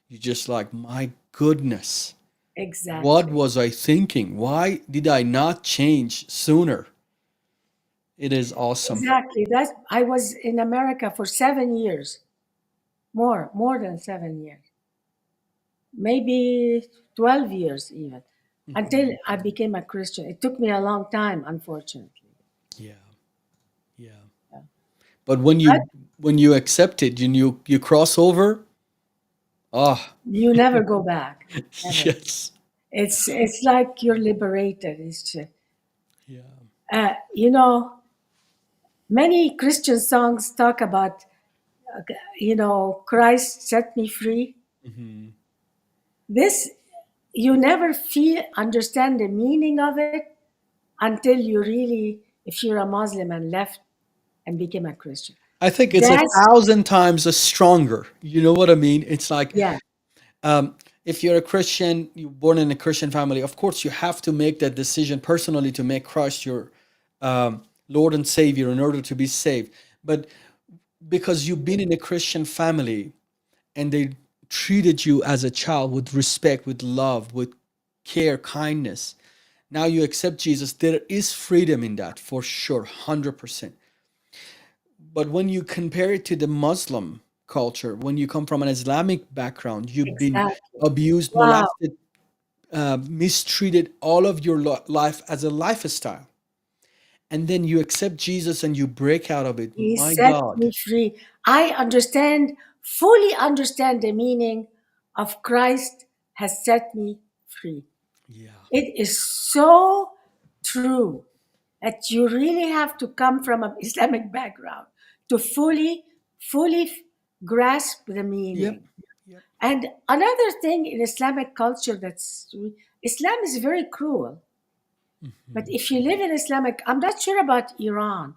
you just like, my goodness, what exactly. was I thinking? Why did I not change sooner? It is awesome. Exactly. That's I was in America for 7 years. More than 7 years. Maybe 12 years even. Until I became a Christian. It took me a long time, unfortunately. Yeah, yeah. Yeah. But when But you accept it, you cross over. Ah, you never go back. Never. yes, It's like you're liberated. Yeah. You know, many Christian songs talk about, Christ set me free. Mhm. This, you never understand the meaning of it until you really, if you're a Muslim and left and became a Christian. I think it's a That's, thousand times stronger. You know what I mean? It's like, yeah, um, if you're a Christian, you're born in a Christian family, of course you have to make that decision personally to make Christ your Lord and Savior in order to be saved. But because you've been in a Christian family and they treated you as a child with respect, with love, with care, kindness, now you accept Jesus, there is freedom in that for sure, 100%. But when you compare it to the Muslim culture, when you come from an Islamic background, you've been exactly. abused, Wow. molested, mistreated all of your life as a lifestyle. And then you accept Jesus and you break out of it. He My set God. me free. I fully understand the meaning of Christ has set me free. Yeah. It is so true that you really have to come from an Islamic background to fully grasp the Yep. meaning. Yep. And another thing in Islamic culture Islam is very cruel. But Mhm. if you live in Islamic, I'm not sure about Iran,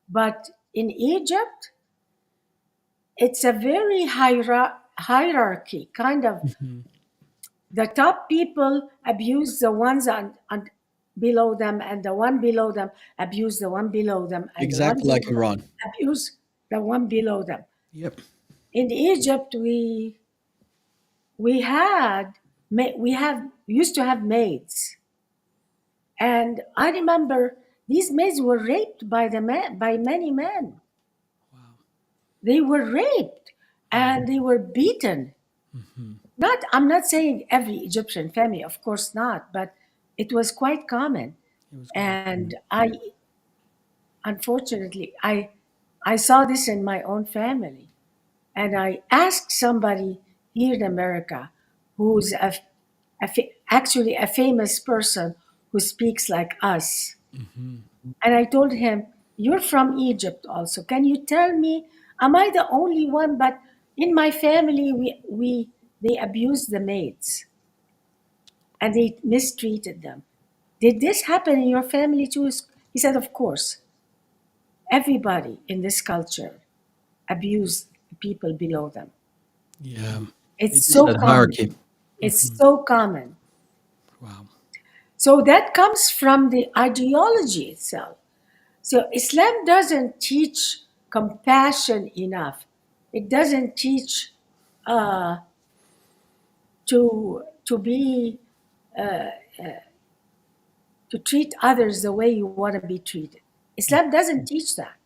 but in Egypt, it's a very hierarchy kind of. Mhm. The top people abuse the ones below them, and the one below them abuse the one below them, and the one Exactly like below them Iran. abuse the one below them. Yep. In Egypt, we had we used to have maids, and I remember these maids were raped by by many men. Wow. They were raped Mhm. and they were beaten. Mhm. Not, I'm not saying every Egyptian family, of course not, but it was quite common. It was quite And unfortunately, I saw this in my own family. And I asked somebody here in America who's actually a famous person who speaks like us. Mhm. And I told him, "You're from Egypt also. Can you tell me, am I the only one? But in my family, they abused the maids and they mistreated them. Did this happen in your family too?" He said, "Of course. Everybody in this culture abused people below them. Yeah. It It's is so that common. hierarchy. It's so common." Wow. So that comes from the ideology itself. So Islam doesn't teach compassion enough. It doesn't teach uh, to be to treat others the way you want to be treated. Islam doesn't teach that.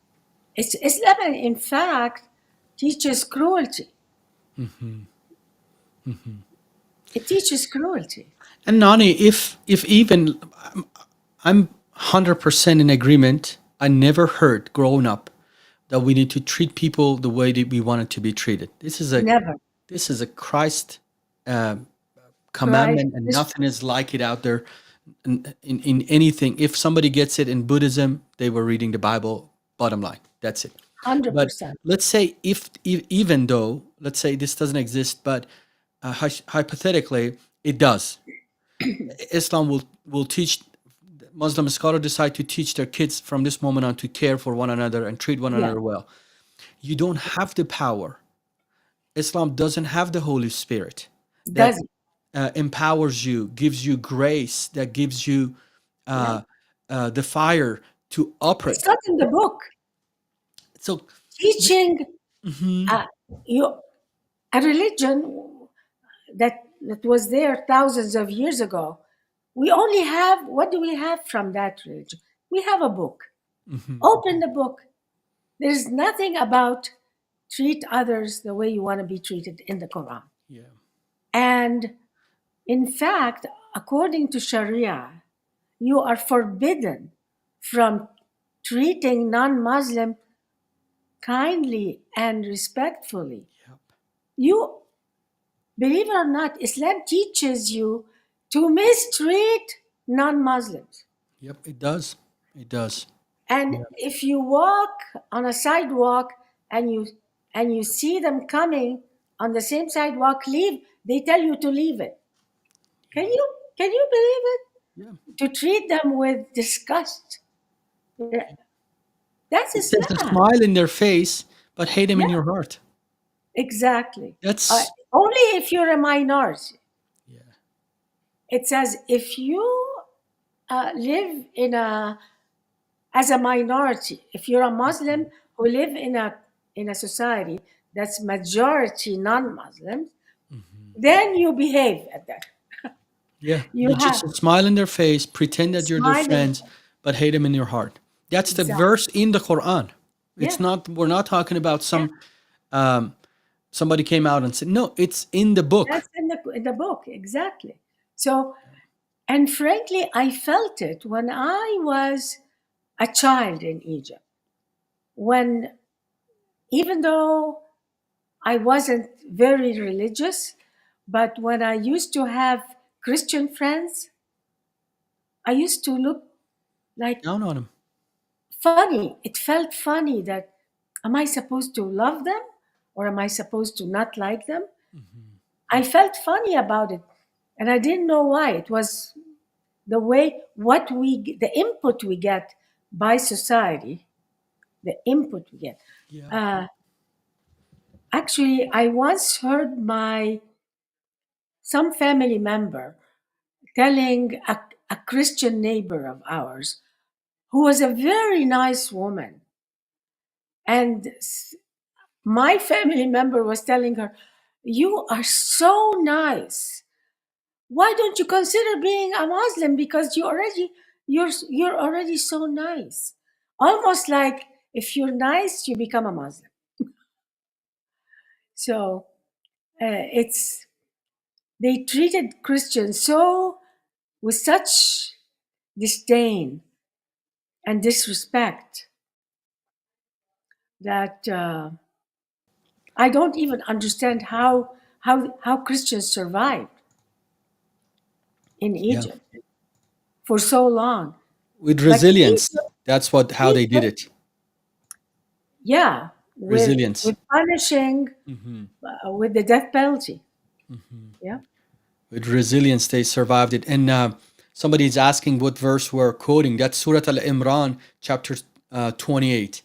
Islam, in fact, teaches cruelty. It teaches cruelty. And Nani, if even I'm 100% in agreement. I never heard growing up that we need to treat people the way that we wanted to be treated. Never. This is a Christ uh, Christ. commandment, and nothing is like it out there in anything. If somebody gets it in Buddhism, they were reading the Bible. Bottom line, that's it. But 100%. let's say even though let's say this doesn't exist, but hypothetically it does. Islam will teach. Muslim scholars decide to teach their kids from this moment on to care for one another and treat one Yeah. another well. You don't have the power. Islam doesn't have the Holy Spirit that Does it? empowers you, gives you grace, that gives you Yeah. uh, the fire to It's operate. not in the book. So, Teaching mhm, uh, you a religion that was there thousands of years ago. We only have, what do we have from that religion? We have a book. mhm, Open the book. There's nothing about treat others the way you want to be treated in the Quran. yeah, And in fact, according to Sharia, you are forbidden from treating non-Muslim kindly and respectfully. yep, You, believe it or not, Islam teaches you to mistreat non-Muslims. Yep, it does. It does. And Yeah. if you walk on a sidewalk and you see them coming on the same sidewalk, leave. They tell you to leave it. Can you believe it? Yeah. To treat them with disgust. Yeah, that's It says to Islam. smile in their face, but hate them in Yeah, your heart. exactly. That's Only if you're a minority. yeah. It says if you live in a as a minority, if you're a Muslim who live in a society that's majority non-Muslims, then you behave at that. Yeah. You You have just smile in their face, pretend that you're their smiling. friends, but hate them in your heart. That's the Exactly. verse in the Quran. It's Yeah. not. We're not talking about Yeah. um, somebody came out and said no. It's in the book. That's in the book. Exactly. So, and frankly, I felt it when I was a child in Egypt. When, even though I wasn't very religious, but when I used to have Christian friends, I used to look like Down on them. funny. It felt funny that, am I supposed to love them or am I supposed to not like them? I felt funny about it and I didn't know why. It was the way the input we get by society, the input we get. Yeah. Uh, Actually, I once heard some family member telling a Christian neighbor of ours who was a very nice woman. And my family member was telling her, "You are so nice. Why don't you consider being a Muslim? Because you're already so nice." Almost like if you're nice, you become a Muslim. So it's they treated Christians so with such disdain and disrespect that I don't even understand how Christians survived in Yeah. Egypt for so long. With But resilience. That's what how they did Egypt, it. yeah, Resilience. with punishing Hmm. with the death penalty. Yeah, With resilience, they survived it. And somebody's asking what verse we're quoting. That's Surah Al Imran, chapter 28.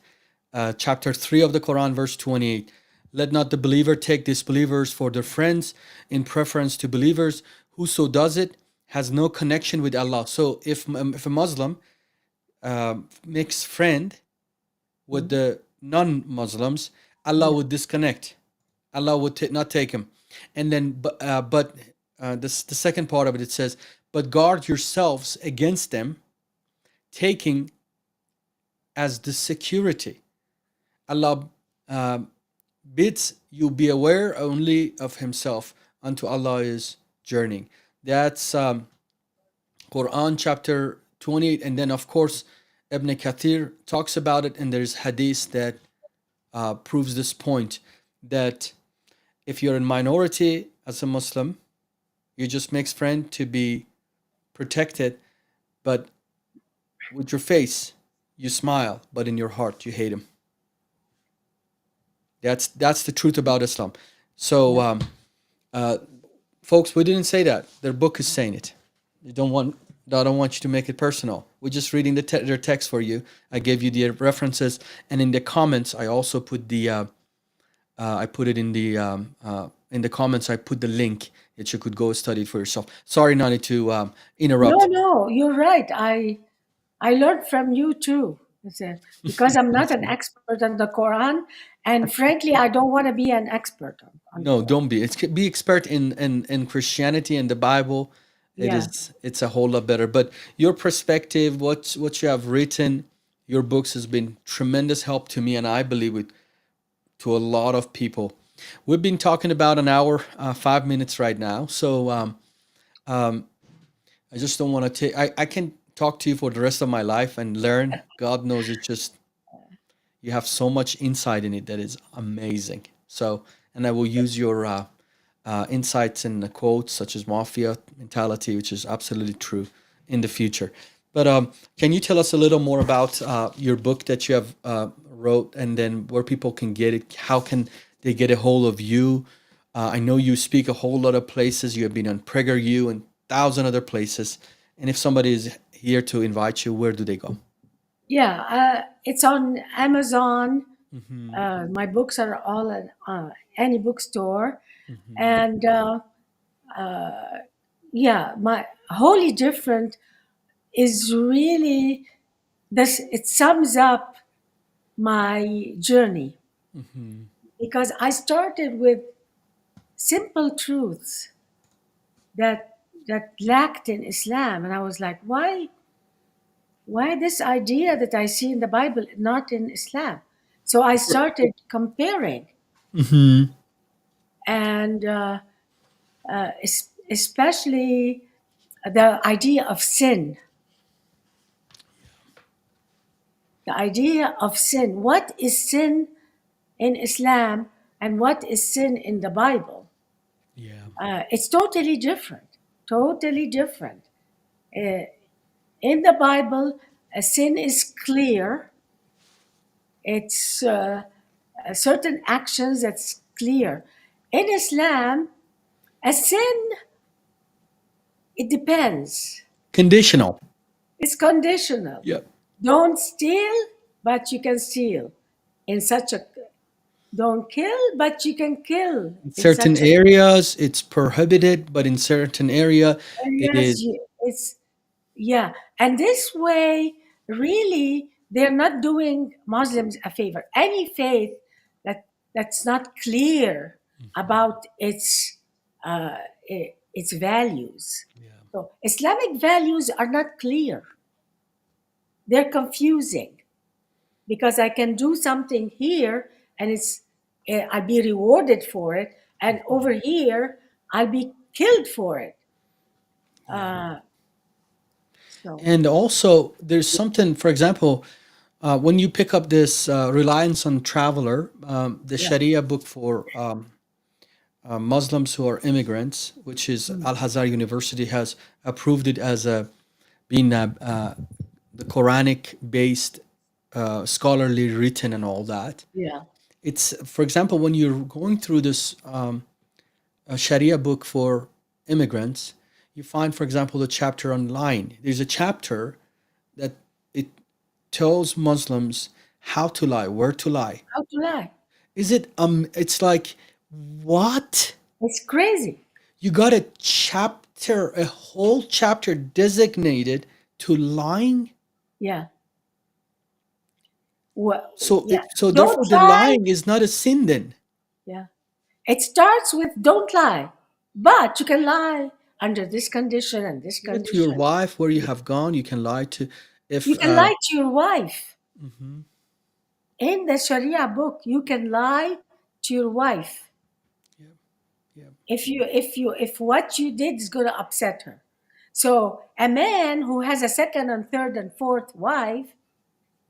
Chapter 3 of the Quran, verse 28. Let not the believer take disbelievers for their friends in preference to believers. Whoso does it has no connection with Allah. So if a Muslim makes friend with the non-Muslims, Allah yeah, would disconnect. Allah would not take him. And then, but the second part of it, it says, but guard yourselves against them, taking as the security. Allah bids you be aware only of Himself. Unto Allah is journeying. That's Quran chapter 28. And then, of course, Ibn Kathir talks about it, and there's hadith that proves this point that if you're in minority as a Muslim, you just make friend to be protected, but with your face you smile, but in your heart you hate him. That's the truth about Islam. So, yeah. uh, folks, we didn't say that. Their book is saying it. You don't want. I don't want you to make it personal. We're just reading their text for you. I gave you the references, and in the comments, I also put the. I put it in the comments. I put the link that you could go study it for yourself. Sorry, Nani, to No, interrupt. no, you're right. I learned from you too. I said, because I'm not an expert on the Quran, and frankly, I don't want to be an expert on the No, Quran. don't be. It's be expert in Christianity and the Bible. Yeah, It's a whole lot better. But your perspective, what you have written, your books has been tremendous help to me, and I believe it to a lot of people. We've been talking about an hour, 5 minutes right now. So I just don't want to take. I can talk to you for the rest of my life and learn. God knows it's just you have so much insight in it that is amazing. So, and I will use your insights and the quotes such as mafia mentality, which is absolutely true in the future. But can you tell us a little more about your book that you have wrote, and then where people can get it? How can they get a hold of you? I know you speak a whole lot of places. You have been on PragerU and thousand other places. And if somebody is here to invite you, where do they go? Yeah, it's on Amazon. Hmm. My books are all at any bookstore. Hmm. And yeah, my Wholly Different is really this, it sums up my journey, Hmm. because I started with simple truths that lacked in Islam, and I was like, why this idea that I see in the Bible not in Islam? So I started comparing, Hmm. and especially the idea of sin. The idea of sin. What is sin in Islam and what is sin in the Bible? Yeah. It's totally different. Totally different. Uh, in the Bible, a sin is clear. It's certain actions that's clear. In Islam, a sin, it depends. Conditional. It's conditional. Yeah. Don't steal, but you can steal. In such a Don't kill, but you can kill. In In certain such a areas, it's prohibited, but in certain area, it areas, is. it's yeah. And this way, really, they're not doing Muslims a favor. Any faith that's not clear about uh, its values. Yeah. So Islamic values are not clear. They're confusing, because I can do something here and I'll be rewarded for it, and over here I'll be killed for it. Yeah. Uh, so And also, there's something, for example, when you pick up this reliance on traveler, the yeah, Sharia book for Muslims who are immigrants, which is mm, Al Azhar University has approved it as a being the Quranic based scholarly written and all that. yeah, It's, for example, when you're going through this Sharia book for immigrants, you find, for example, the chapter on lying. There's a chapter that it tells Muslims how to lie, where to lie. how to lie? Is it it's like, what? It's crazy. You got a chapter, a whole chapter designated to lying? Yeah, well, So yeah. so Don't therefore the lie. lying is not a sin then. Yeah, it starts with don't lie, but you can lie under this condition and this Even to your condition. wife, where you have gone, you can lie to if You can lie to your wife. mhm, In the Sharia book, you can lie to your wife yeah, yeah, if what you did is going to upset her. So a man who has a second and third and fourth wife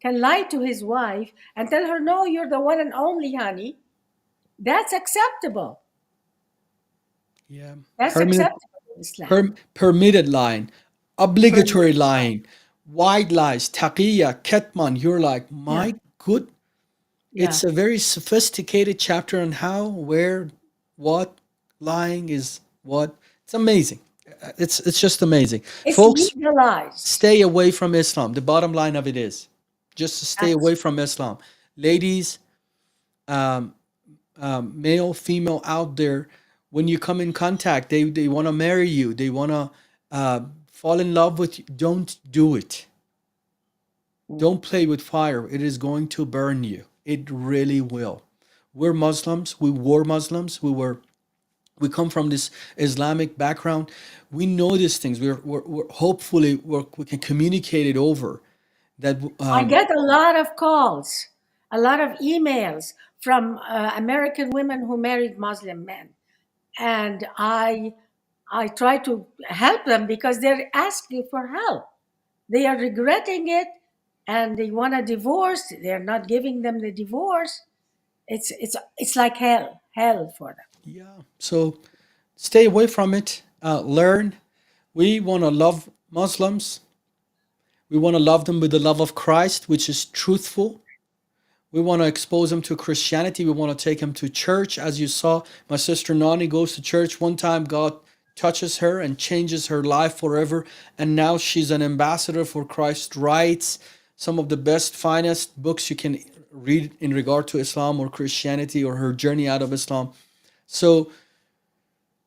can lie to his wife and tell her, no, you're the one and only, honey. That's acceptable. yeah. That's Permanent acceptable in Islam. permitted lying, obligatory Permitted lie. lying, white lies, taqiyya, ketman. You're like, Yeah, my good. yeah. It's a very sophisticated chapter on how, where, what lying is what. It's amazing. It's just amazing. It's Folks, legalized. stay away from Islam. The bottom line of it is just stay Abs- away from Islam. Ladies, um, male, female out there, when you come in contact, they want to marry you, they want to fall in love with you. Don't do it. Don't play with fire. It is going to burn you. It really will. We're Muslims. We were Muslims. We come from this Islamic background. We know these things. We're hopefully we can communicate it over. That I get a lot of calls, a lot of emails from American women who married Muslim men, and I try to help them because they're asking for help. They are regretting it, and they want a divorce. They're not giving them the divorce. It's like hell for them. yeah. So stay away from it. Learn. We want to love Muslims. We want to love them with the love of Christ, which is truthful. We want to expose them to Christianity. We want to take them to church. As you saw, my sister Nonie goes to church. One time, God touches her and changes her life forever. And now she's an ambassador for Christ, writes some of the best, finest books you can read in regard to Islam or Christianity or her journey out of Islam. So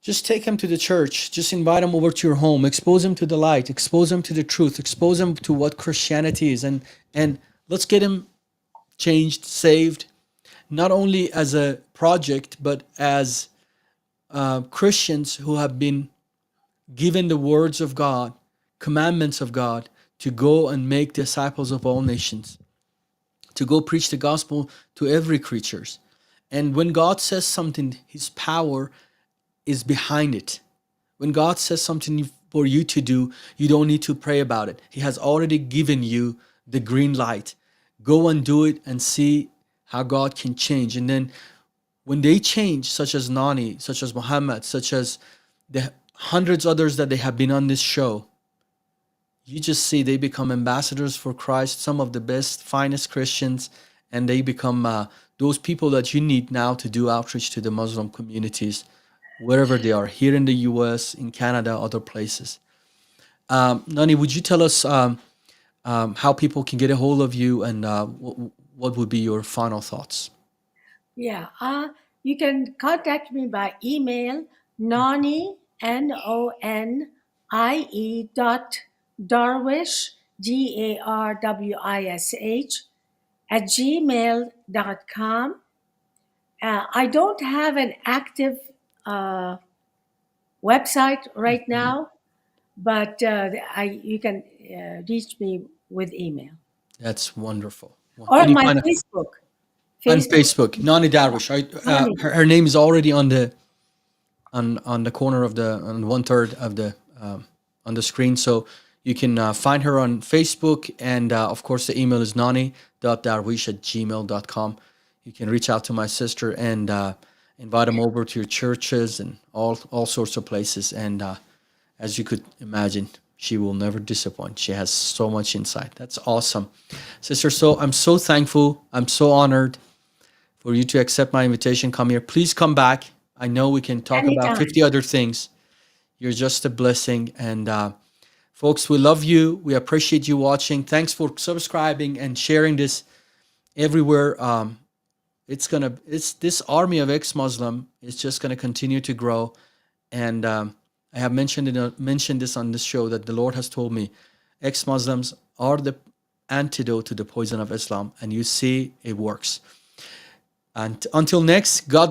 just take them to the church. Just invite them over to your home. Expose them to the light. Expose them to the truth. Expose them to what Christianity is. And let's get them changed, saved, not only as a project, but as Christians who have been given the words of God, commandments of God, to go and make disciples of all nations, to go preach the gospel to every creatures. And when God says something, his power is behind it. When God says something for you to do, you don't need to pray about it. He has already given you the green light. Go and do it and see how God can change. And then when they change, such as Nonie, such as Mohamad, such as the hundreds others that they have been on this show, you just see they become ambassadors for Christ, some of the best, finest Christians, and they become those people that you need now to do outreach to the Muslim communities, wherever they are, here in the US, in Canada, other places. Nonie, would you tell us how people can get a hold of you, and what would be your final thoughts? Yeah, you can contact me by email, Nonie, Nonie .Darwish, Darwish, at gmail.com. I don't have an active website right now, but you can reach me with email. That's wonderful. Or And you my find it Facebook. on Facebook. Facebook, Nonie Darwish. Nonie. Her name is already on the corner of the on 1/3 of the on the screen, so you can find her on Facebook, and of course the email is noni.darwish@gmail.com. You can reach out to my sister and invite them over to your churches and all sorts of places. And as you could imagine, she will never disappoint. She has so much insight. That's awesome, sister. So I'm so thankful. I'm so honored for you to accept my invitation. Come here. Please come back. I know we can talk about Anytime. 50 other things. You're just a blessing. And folks, we love you. We appreciate you watching. Thanks for subscribing and sharing this everywhere. It's this army of ex-Muslim is just gonna continue to grow. And I have mentioned this on this show, that the Lord has told me ex-Muslims are the antidote to the poison of Islam, and you see it works. And until next, God